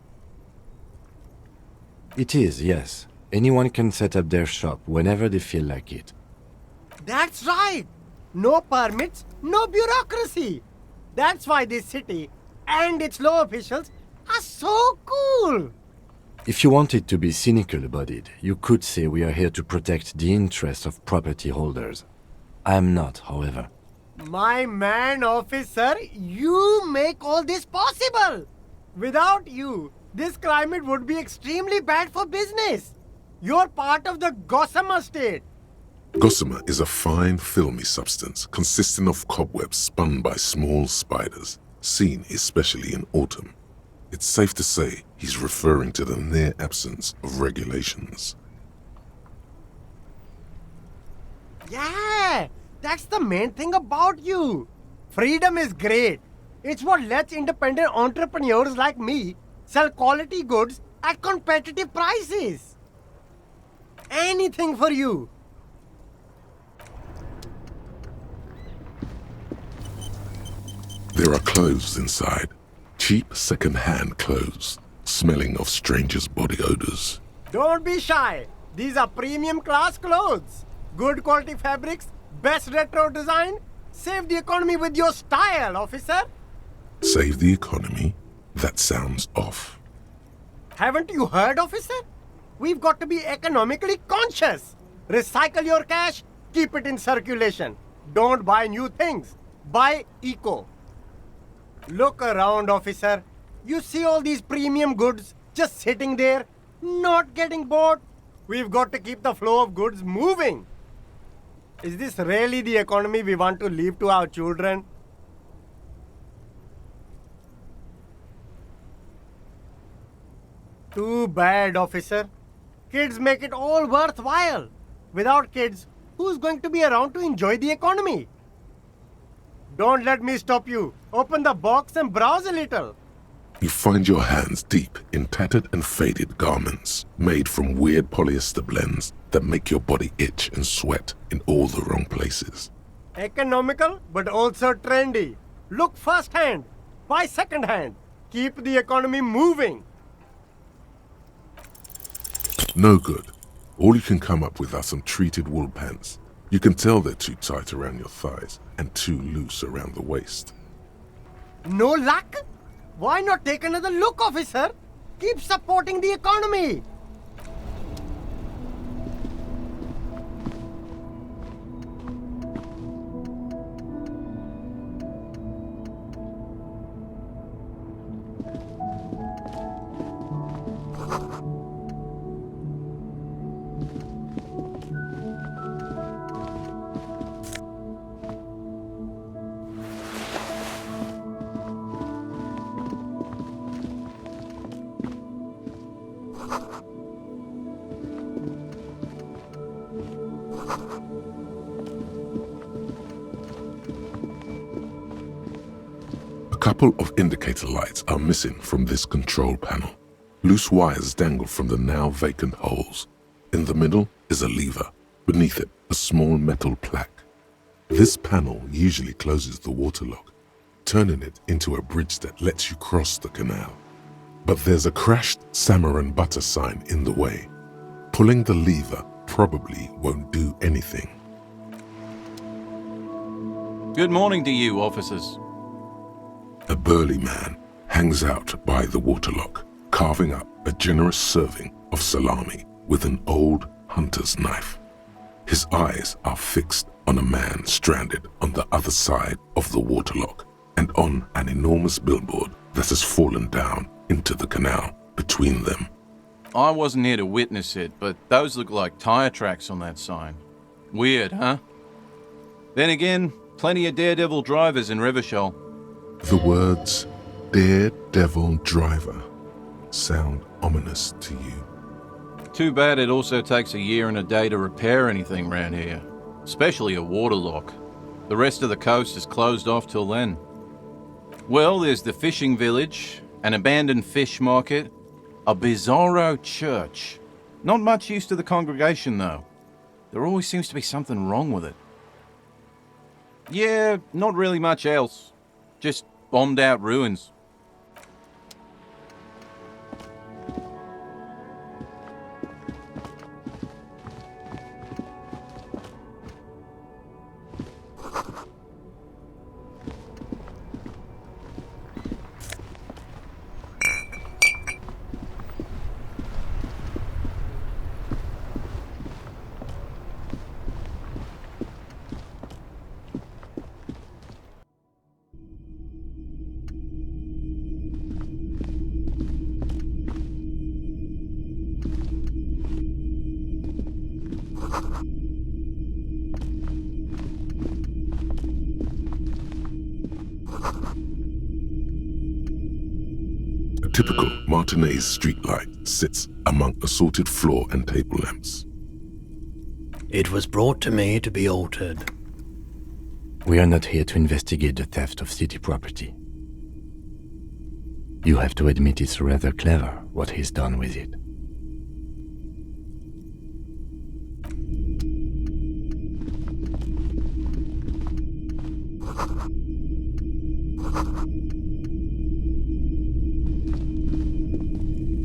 It is, yes. Anyone can set up their shop whenever they feel like it. That's right. No permits, no bureaucracy. That's why this city and its law officials are so cool. If you wanted to be cynical about it, you could say we are here to protect the interests of property holders. I am not, however. My man, officer, you make all this possible. Without you, this climate would be extremely bad for business. You're part of the gossamer state. Gossamer is a fine, filmy substance consisting of cobwebs spun by small spiders, seen especially in autumn. It's safe to say he's referring to the near absence of regulations. Yeah, that's the main thing about you. Freedom is great. It's what lets independent entrepreneurs like me sell quality goods at competitive prices. Anything for you. There are clothes inside. Cheap second-hand clothes, smelling of strangers' body odors. Don't be shy. These are premium class clothes. Good quality fabrics, best retro design. Save the economy with your style, officer. Save the economy? That sounds off. Haven't you heard, officer? We've got to be economically conscious. Recycle your cash, keep it in circulation. Don't buy new things. Buy eco. Look around, officer. You see all these premium goods just sitting there, not getting bought? We've got to keep the flow of goods moving. Is this really the economy we want to leave to our children? Too bad, officer. Kids make it all worthwhile. Without kids, who's going to be around to enjoy the economy? Don't let me stop you. Open the box and browse a little. You find your hands deep in tattered and faded garments made from weird polyester blends that make your body itch and sweat in all the wrong places. Economical, but also trendy. Look first-hand, buy second-hand. Keep the economy moving. No good. All you can come up with are some treated wool pants. You can tell they're too tight around your thighs and too loose around the waist. No luck? Why not take another look, officer? Keep supporting the economy. A couple of indicator lights are missing from this control panel. Loose wires dangle from the now vacant holes. In the middle is a lever. Beneath it, a small metal plaque. This panel usually closes the waterlock, turning it into a bridge that lets you cross the canal. But there's a crashed salmon and butter sign in the way. Pulling the lever probably won't do anything. Good morning to you, officers. A burly man hangs out by the waterlock, carving up a generous serving of salami with an old hunter's knife. His eyes are fixed on a man stranded on the other side of the waterlock and on an enormous billboard that has fallen down into the canal between them. I wasn't here to witness it, but those look like tire tracks on that sign. Weird, huh? Then again, plenty of daredevil drivers in Revachol. The words "Daredevil Driver" sound ominous to you. Too bad it also takes a year and a day to repair anything round here, especially a waterlock. The rest of the coast is closed off till then. Well, there's the fishing village, an abandoned fish market, a bizarro church. Not much use to the congregation, though. There always seems to be something wrong with it. Yeah, not really much else. Just bombed out ruins. A typical Martinez streetlight sits among assorted floor and table lamps. It was brought to me to be altered. We are not here to investigate the theft of city property. You have to admit it's rather clever what he's done with it.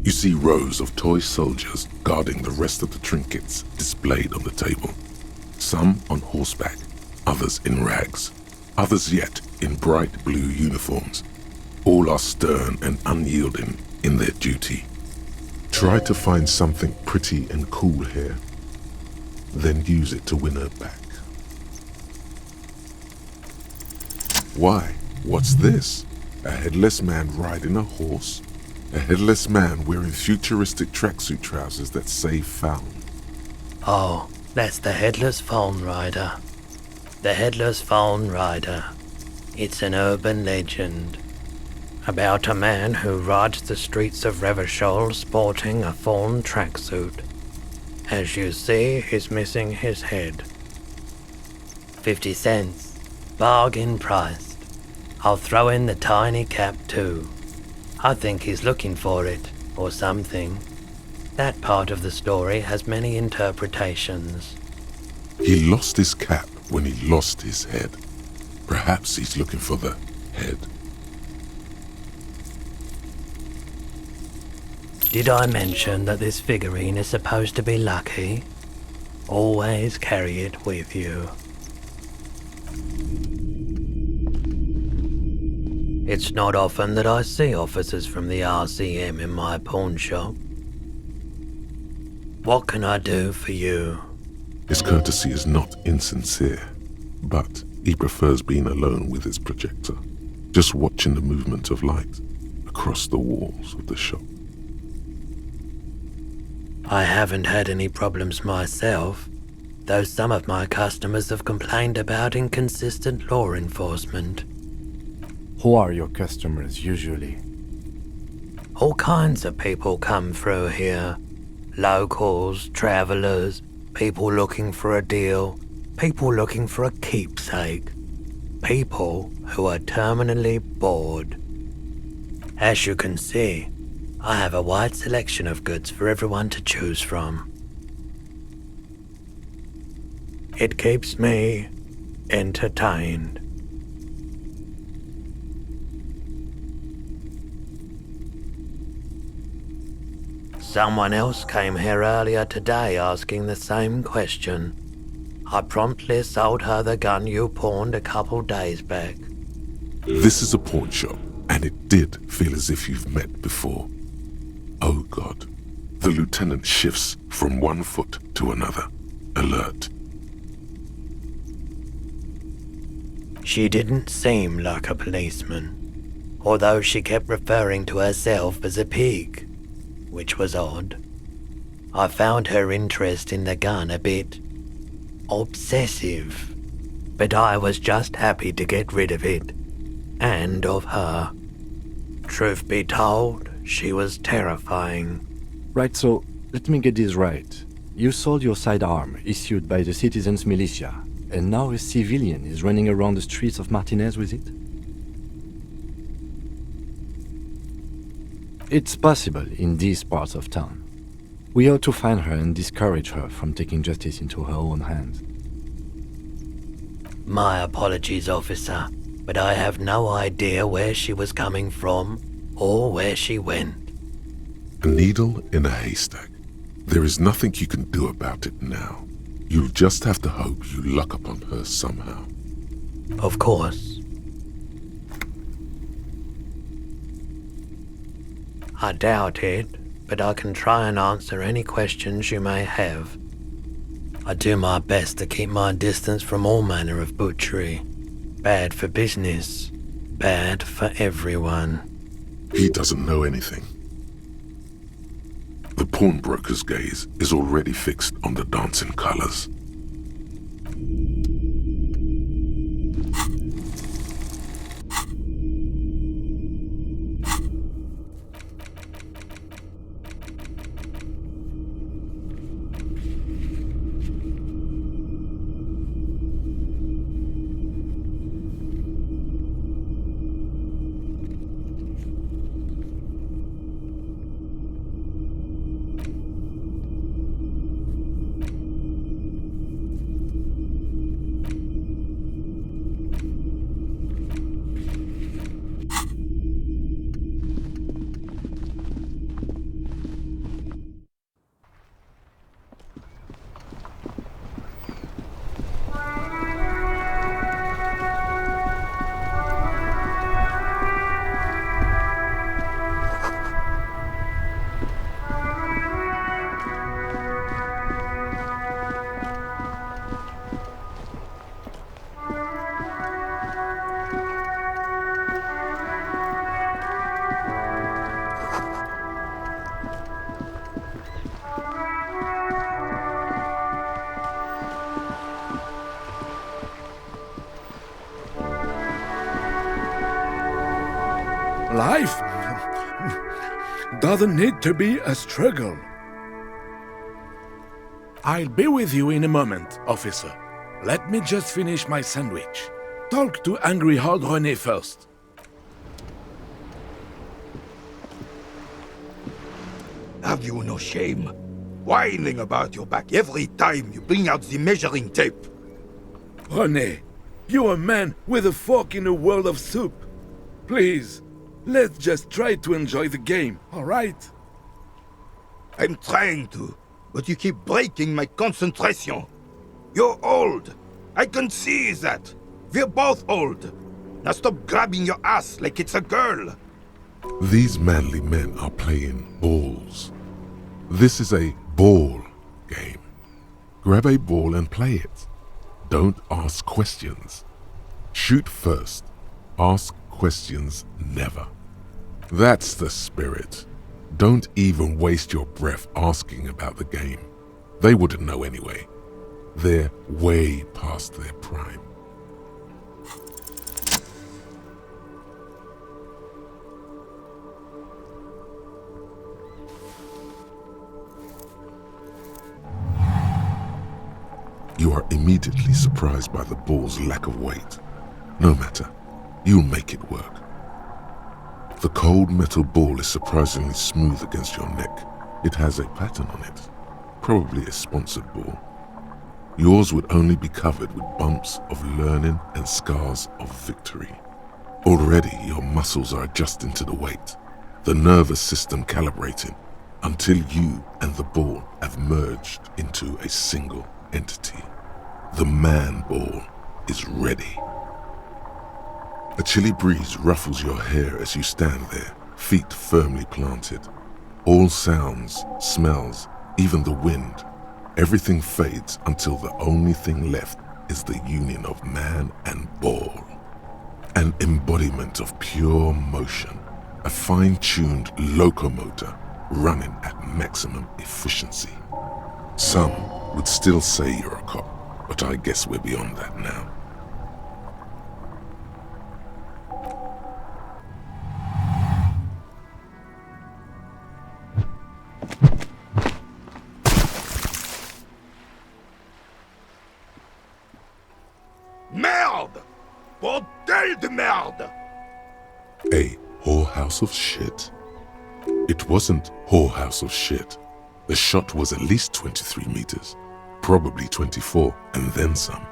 You see rows of toy soldiers guarding the rest of the trinkets displayed on the table. Some on horseback, others in rags, others yet in bright blue uniforms. All are stern and unyielding in their duty. Try to find something pretty and cool here, then use it to win her back. Why? What's this? A headless man riding a horse? A headless man wearing futuristic tracksuit trousers that say found. Oh, that's the Headless Phone Rider. The Headless Phone Rider. It's an urban legend about a man who rides the streets of Revachol sporting a fawn tracksuit. As you see, he's missing his head. 50 cents. Bargain priced. I'll throw in the tiny cap too. I think he's looking for it, or something. That part of the story has many interpretations. He lost his cap when he lost his head. Perhaps he's looking for the head. Did I mention that this figurine is supposed to be lucky? Always carry it with you. It's not often that I see officers from the RCM in my pawn shop. What can I do for you? His courtesy is not insincere, but he prefers being alone with his projector, just watching the movement of light across the walls of the shop. I haven't had any problems myself, though some of my customers have complained about inconsistent law enforcement. Who are your customers usually? All kinds of people come through here. Locals, travelers, people looking for a deal, people looking for a keepsake, people who are terminally bored. As you can see, I have a wide selection of goods for everyone to choose from. It keeps me entertained. Someone else came here earlier today asking the same question. I promptly sold her the gun you pawned a couple days back. This is a pawn shop, and it did feel as if you've met before. Oh God. The lieutenant shifts from one foot to another, alert. She didn't seem like a policeman, although she kept referring to herself as a pig, which was odd. I found her interest in the gun a bit obsessive, but I was just happy to get rid of it, and of her. Truth be told, she was terrifying. Right, so let me get this right. You sold your sidearm, issued by the citizens' militia, and now a civilian is running around the streets of Martinez with it? It's possible in these parts of town. We ought to find her and discourage her from taking justice into her own hands. My apologies, officer, but I have no idea where she was coming from or where she went. A needle in a haystack. There is nothing you can do about it now. You'll just have to hope you luck upon her somehow. Of course. I doubt it, but I can try and answer any questions you may have. I do my best to keep my distance from all manner of butchery. Bad for business, bad for everyone. He doesn't know anything. The pawnbroker's gaze is already fixed on the dancing colors. Life doesn't need to be a struggle. I'll be with you in a moment, officer. Let me just finish my sandwich. Talk to Angry Hog René first. Have you no shame? Whining about your back every time you bring out the measuring tape. René, you're a man with a fork in a world of soup. Please, let's just try to enjoy the game, alright? I'm trying to, but you keep breaking my concentration. You're old. I can see that. We're both old. Now stop grabbing your ass like it's a girl. These manly men are playing balls. This is a ball game. Grab a ball and play it. Don't ask questions. Shoot first. Ask questions never. That's the spirit. Don't even waste your breath asking about the game. They wouldn't know anyway. They're way past their prime. You are immediately surprised by the ball's lack of weight. No matter, you'll make it work. The cold metal ball is surprisingly smooth against your neck. It has a pattern on it, probably a sponsored ball. Yours would only be covered with bumps of learning and scars of victory. Already your muscles are adjusting to the weight, the nervous system calibrating, until you and the ball have merged into a single entity. The man ball is ready. A chilly breeze ruffles your hair as you stand there, feet firmly planted. All sounds, smells, even the wind, everything fades until the only thing left is the union of man and ball. An embodiment of pure motion, a fine-tuned locomotor running at maximum efficiency. Some would still say you're a cop, but I guess we're beyond that now. Merde! Bordel de merde! A whorehouse of shit? It wasn't whorehouse of shit. The shot was at least 23 meters, probably 24, and then some.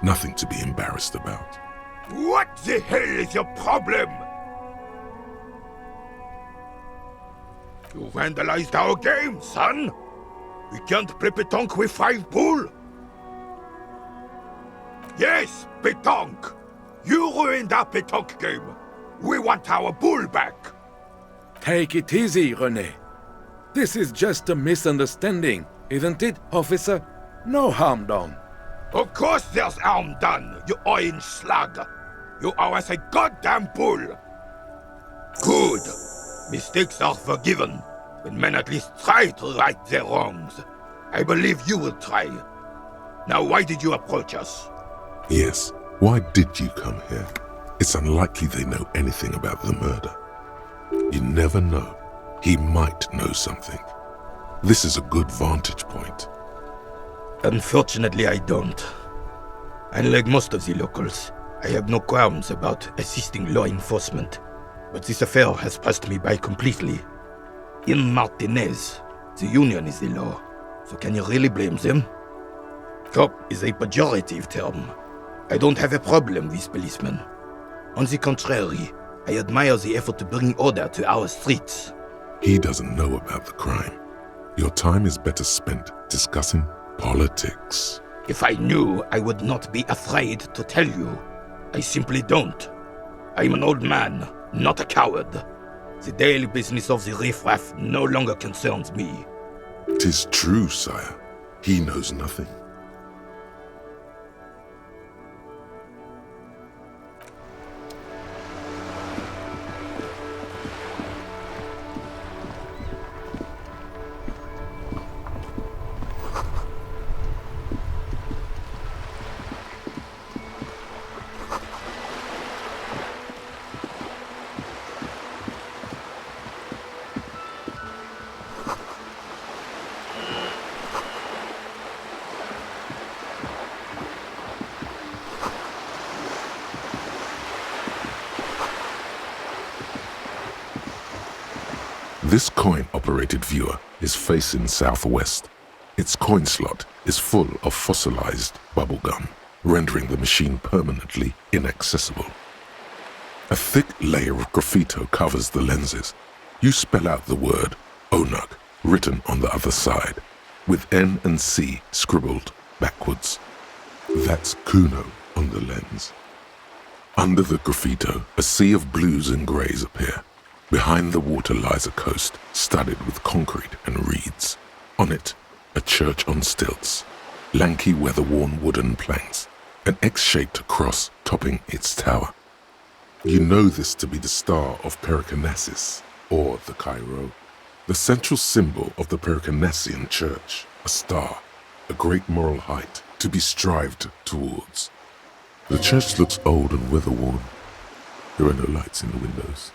Nothing to be embarrassed about. What the hell is your problem? You vandalized our game, son! We can't play pétanque with 5 bull! Yes, pétanque! You ruined our pétanque game! We want our bull back! Take it easy, René. This is just a misunderstanding, isn't it, officer? No harm done. Of course there's harm done, you orange slug! You owe us a goddamn bull! Good. Mistakes are forgiven, when men at least try to right their wrongs. I believe you will try. Now why did you approach us? Yes, why did you come here? It's unlikely they know anything about the murder. You never know. He might know something. This is a good vantage point. Unfortunately, I don't. Unlike most of the locals, I have no qualms about assisting law enforcement. But this affair has passed me by completely. In Martinez, the union is the law. So can you really blame them? Cop is a pejorative term. I don't have a problem with policemen. On the contrary, I admire the effort to bring order to our streets. He doesn't know about the crime. Your time is better spent discussing politics. If I knew, I would not be afraid to tell you. I simply don't. I'm an old man, not a coward. The daily business of the riffraff no longer concerns me. 'Tis true, sire. He knows nothing. This coin-operated viewer is facing southwest. Its coin slot is full of fossilized bubblegum, rendering the machine permanently inaccessible. A thick layer of graffito covers the lenses. You spell out the word Onuk written on the other side, with N and C scribbled backwards. That's Kuno on the lens. Under the graffito, a sea of blues and greys appear. Behind the water lies a coast studded with concrete and reeds. On it, a church on stilts, lanky weather-worn wooden planks, an X-shaped cross topping its tower. You know this to be the star of Pericarnassus, or the Cairo, the central symbol of the Pericarnassian church, a star, a great moral height to be strived towards. The church looks old and weather-worn. There are no lights in the windows.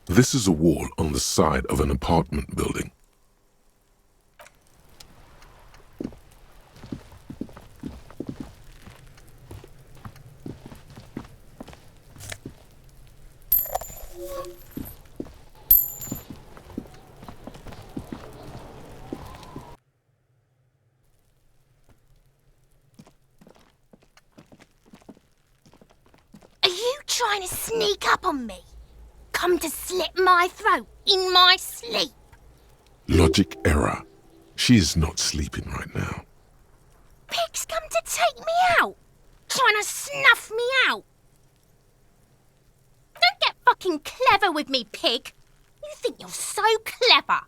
This is a wall on the side of an apartment building. Are you trying to sneak up on me? Come to slit my throat in my sleep? Logic error. She is not sleeping right now. Pig's come to take me out, trying to snuff me out. Don't get fucking clever with me, pig. You think you're so clever.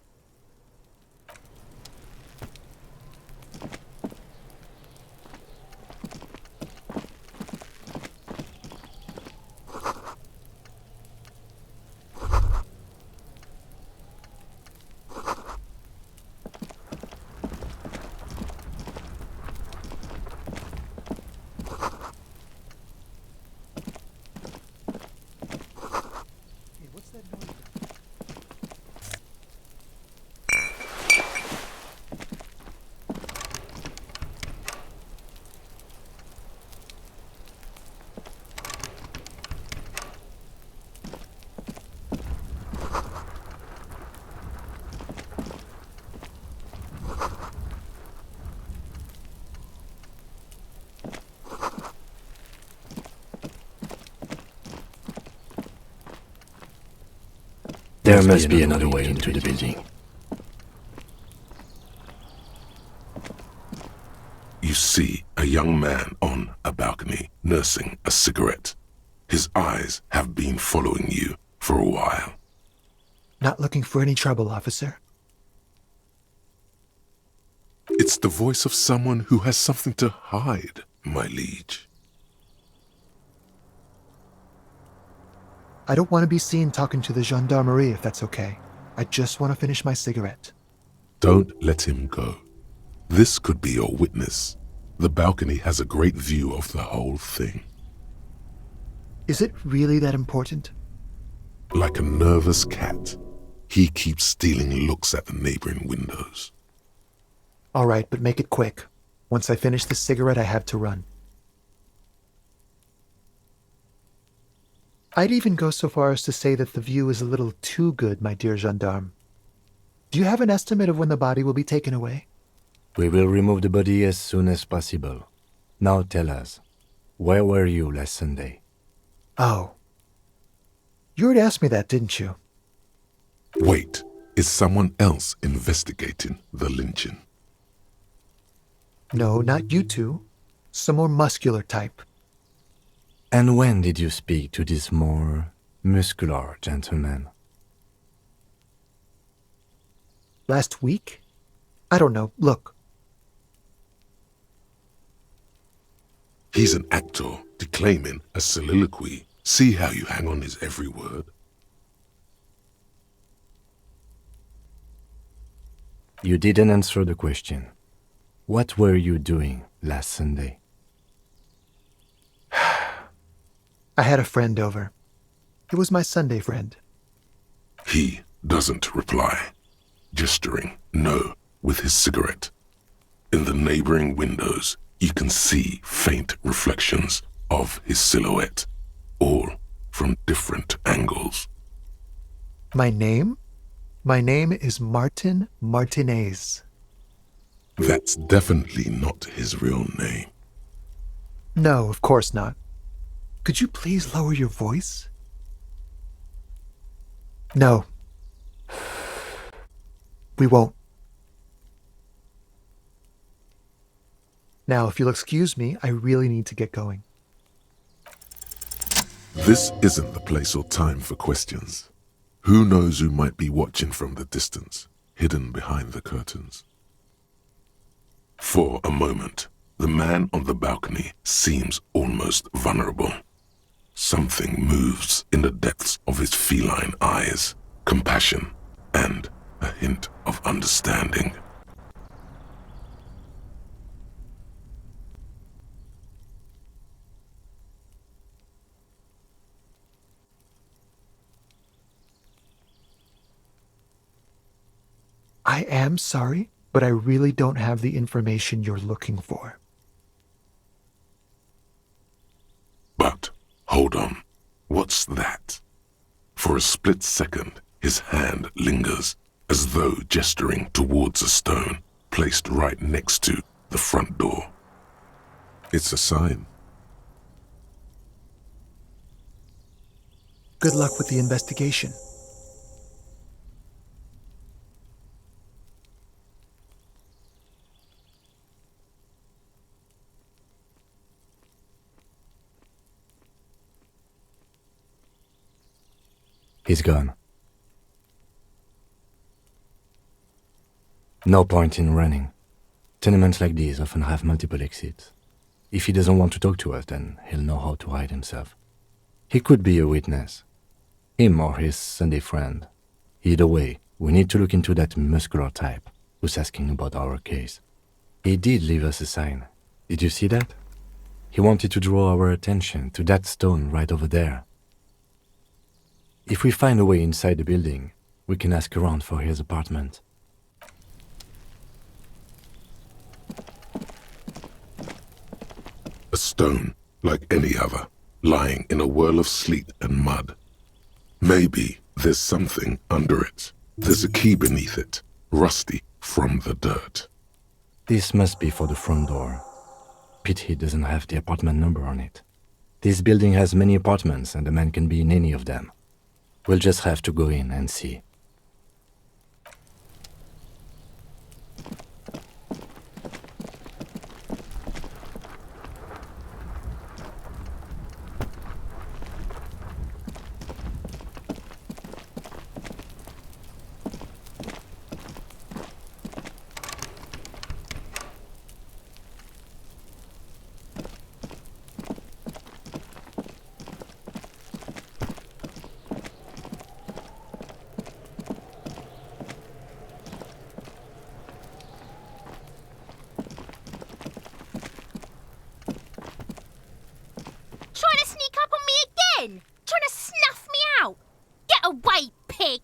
There must be another way into the building. You see a young man on a balcony nursing a cigarette. His eyes have been following you for a while. Not looking for any trouble, officer. It's the voice of someone who has something to hide, my liege. I don't want to be seen talking to the gendarmerie if that's okay. I just want to finish my cigarette. Don't let him go. This could be your witness. The balcony has a great view of the whole thing. Is it really that important? Like a nervous cat, he keeps stealing looks at the neighboring windows. All right, but make it quick. Once I finish this cigarette, I have to run. I'd even go so far as to say that the view is a little too good, my dear gendarme. Do you have an estimate of when the body will be taken away? We will remove the body as soon as possible. Now tell us, where were you last Sunday? Oh. You already asked me that, didn't you? Wait, Is someone else investigating the lynching? No, not you two. Some more muscular type. And when did you speak to this more muscular gentleman? Last week? I don't know. Look. He's an actor declaiming a soliloquy. See how you hang on his every word? You didn't answer the question. What were you doing last Sunday? I had a friend over. He was my Sunday friend. He doesn't reply, gesturing no with his cigarette. In the neighboring windows, you can see faint reflections of his silhouette, all from different angles. My name? My name is Martin Martinez. That's definitely not his real name. No, of course not. Could you please lower your voice? No. We won't. Now, if you'll excuse me, I really need to get going. This isn't the place or time for questions. Who knows who might be watching from the distance, hidden behind the curtains? For a moment, the man on the balcony seems almost vulnerable. Something moves in the depths of his feline eyes, compassion and a hint of understanding. I am sorry, but I really don't have the information you're looking for. But, hold on, what's that? For a split second, his hand lingers, as though gesturing towards a stone placed right next to the front door. It's a sign. Good luck with the investigation. He's gone. No point in running. Tenements like these often have multiple exits. If he doesn't want to talk to us, then he'll know how to hide himself. He could be a witness. Him or his Sunday friend. Either way, we need to look into that muscular type who's asking about our case. He did leave us a sign. Did you see that? He wanted to draw our attention to that stone right over there. If we find a way inside the building, we can ask around for his apartment. A stone, like any other, lying in a whirl of sleet and mud. Maybe there's something under it. There's a key beneath it, rusty from the dirt. This must be for the front door. Pity doesn't have the apartment number on it. This building has many apartments and the man can be in any of them. We'll just have to go in and see. Trying to sneak up on me again? Trying to snuff me out? Get away, pig!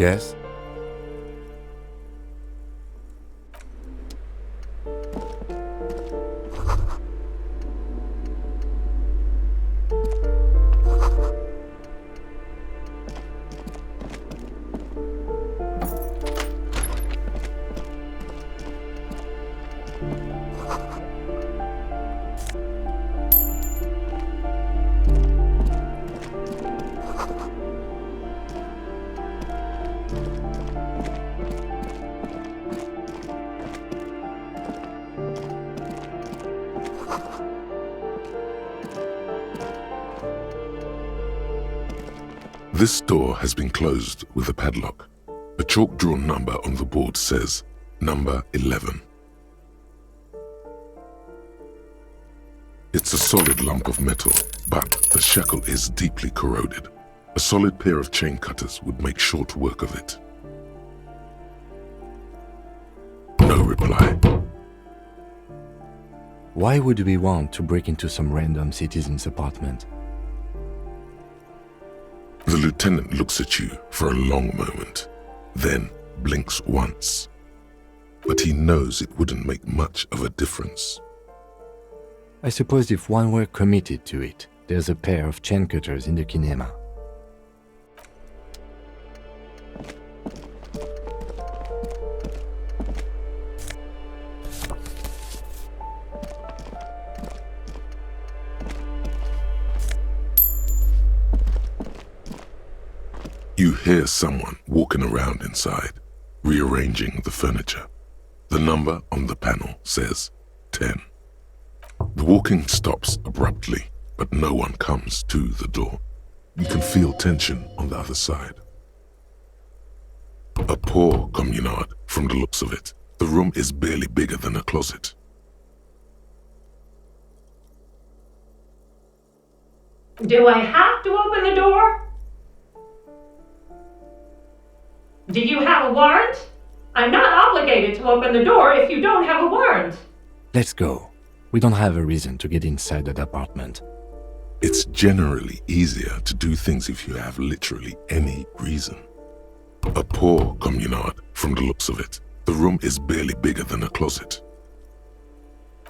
Yes? This door has been closed with a padlock. A chalk-drawn number on the board says, number 11. It's a solid lump of metal, but the shackle is deeply corroded. A solid pair of chain cutters would make short work of it. No reply. Why would we want to break into some random citizen's apartment? The lieutenant looks at you for a long moment, then blinks once. But he knows it wouldn't make much of a difference. I suppose if one were committed to it, there's a pair of chain cutters in the kinema. You hear someone walking around inside, rearranging the furniture. The number on the panel says 10. The walking stops abruptly, but no one comes to the door. You can feel tension on the other side. A poor communard, from the looks of it. The room is barely bigger than a closet. Do I have to open the door? Do you have a warrant? I'm not obligated to open the door if you don't have a warrant. Let's go. We don't have a reason to get inside that apartment. It's generally easier to do things if you have literally any reason. A poor communard, from the looks of it. The room is barely bigger than a closet.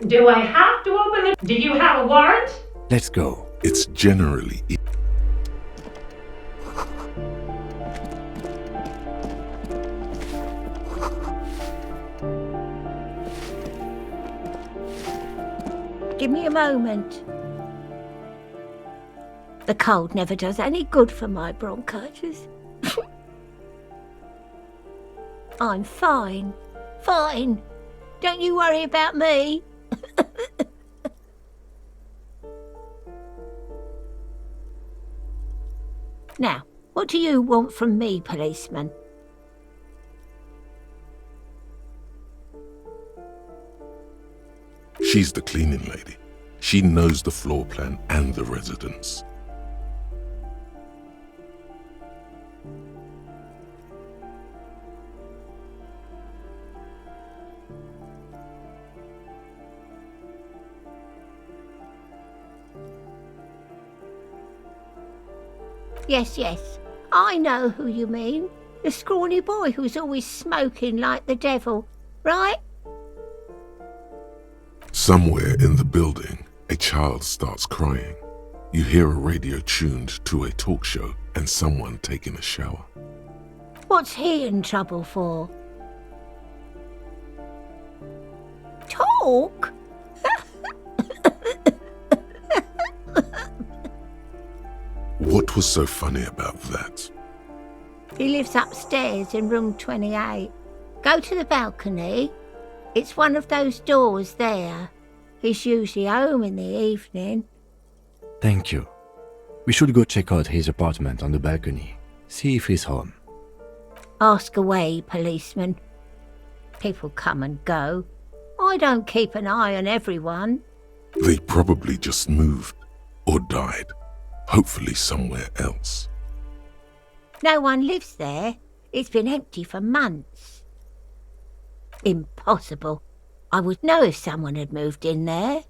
Do I have to open the... Do you have a warrant? Let's go. It's generally Give me a moment. The cold never does any good for my bronchitis. I'm fine. Fine. Don't you worry about me. Now, what do you want from me, policeman? She's the cleaning lady. She knows the floor plan and the residence. Yes. I know who you mean. The scrawny boy who's always smoking like the devil, right? Somewhere in the building, a child starts crying. You hear a radio tuned to a talk show and someone taking a shower. What's he in trouble for? Talk? What was so funny about that? He lives upstairs in room 28. Go to the balcony. It's one of those doors there. He's usually home in the evening. Thank you. We should go check out his apartment on the balcony. See if he's home. Ask away, policeman. People come and go. I don't keep an eye on everyone. They probably just moved or died. Hopefully somewhere else. No one lives there. It's been empty for months. Impossible. I would know if someone had moved in there.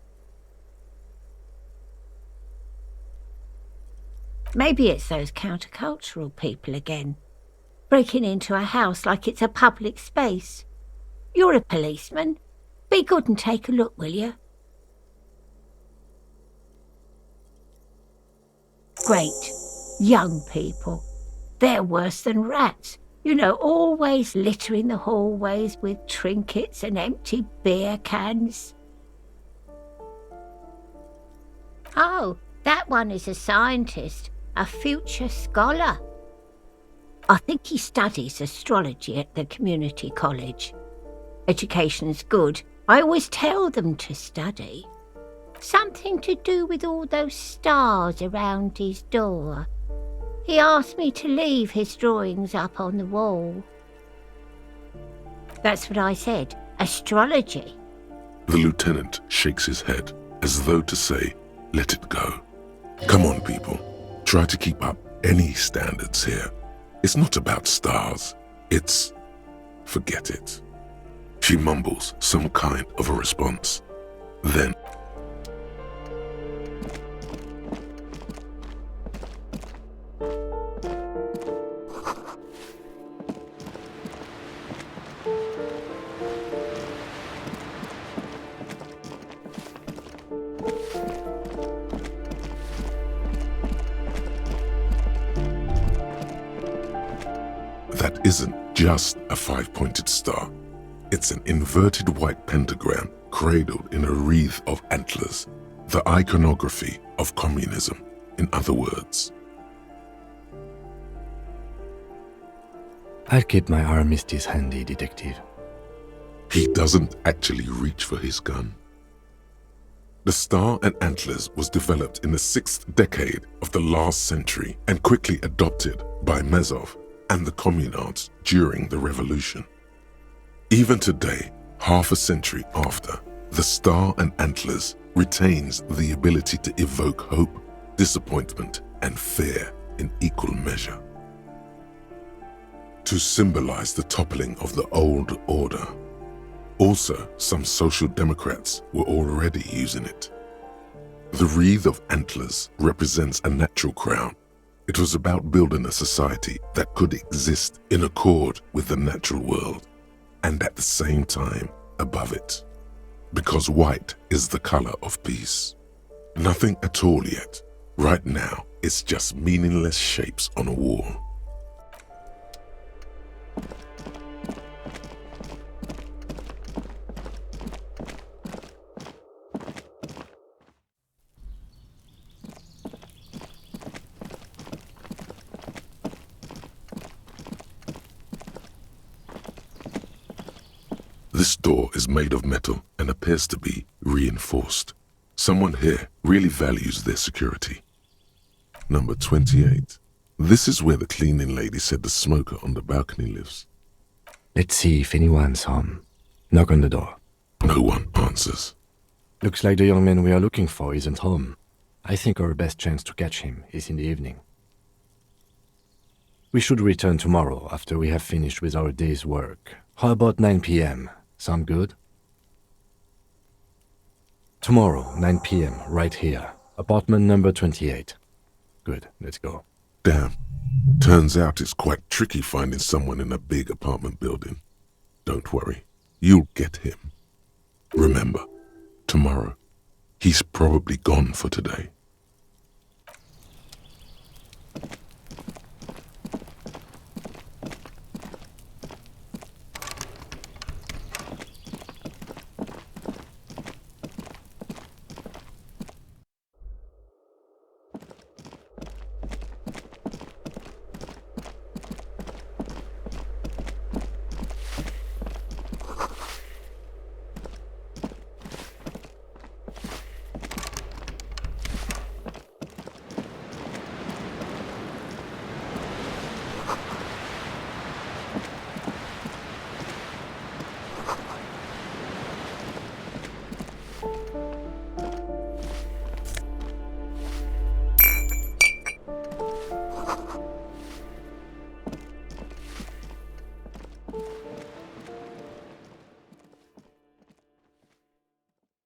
Maybe it's those countercultural people again. breaking into a house like it's a public space. You're a policeman. Be good and take a look, will you? Great. Young people. They're worse than rats. You know, always littering the hallways with trinkets and empty beer cans. Oh, that one is a scientist, a future scholar. I think he studies astrology at the community college. Education's good. I always tell them to study. Something to do with all those stars around his door. He asked me to leave his drawings up on the wall. That's what I said. Astrology. The lieutenant shakes his head, as though to say, let it go. Come on, people. Try to keep up any standards here. It's not about stars. It's... forget it. She mumbles some kind of a response. Then... that isn't just a five-pointed star. It's an inverted white pentagram cradled in a wreath of antlers, the iconography of communism, in other words. I'll keep my armistice handy, Detective. He doesn't actually reach for his gun. The star and antlers was developed in the 6th decade of the last century and quickly adopted by Mazov and the communards during the revolution. Even today, half a century after, the star and antlers retains the ability to evoke hope, disappointment, and fear in equal measure. To symbolize the toppling of the old order. Also, some social democrats were already using it. The wreath of antlers represents a natural crown. It was about building a society that could exist in accord with the natural world, and at the same time above it. Because white is the color of peace. Nothing at all yet. Right now, it's just meaningless shapes on a wall. This door is made of metal and appears to be reinforced. Someone here really values their security. Number 28. This is where the cleaning lady said the smoker on the balcony lives. Let's see if anyone's home. Knock on the door. No one answers. Looks like the young man we are looking for isn't home. I think our best chance to catch him is in the evening. We should return tomorrow after we have finished with our day's work. How about 9 p.m.? Sound good? Tomorrow, 9 p.m., right here. Apartment number 28. Good, let's go. Damn. Turns out it's quite tricky finding someone in a big apartment building. Don't worry. You'll get him. Remember, tomorrow, he's probably gone for today.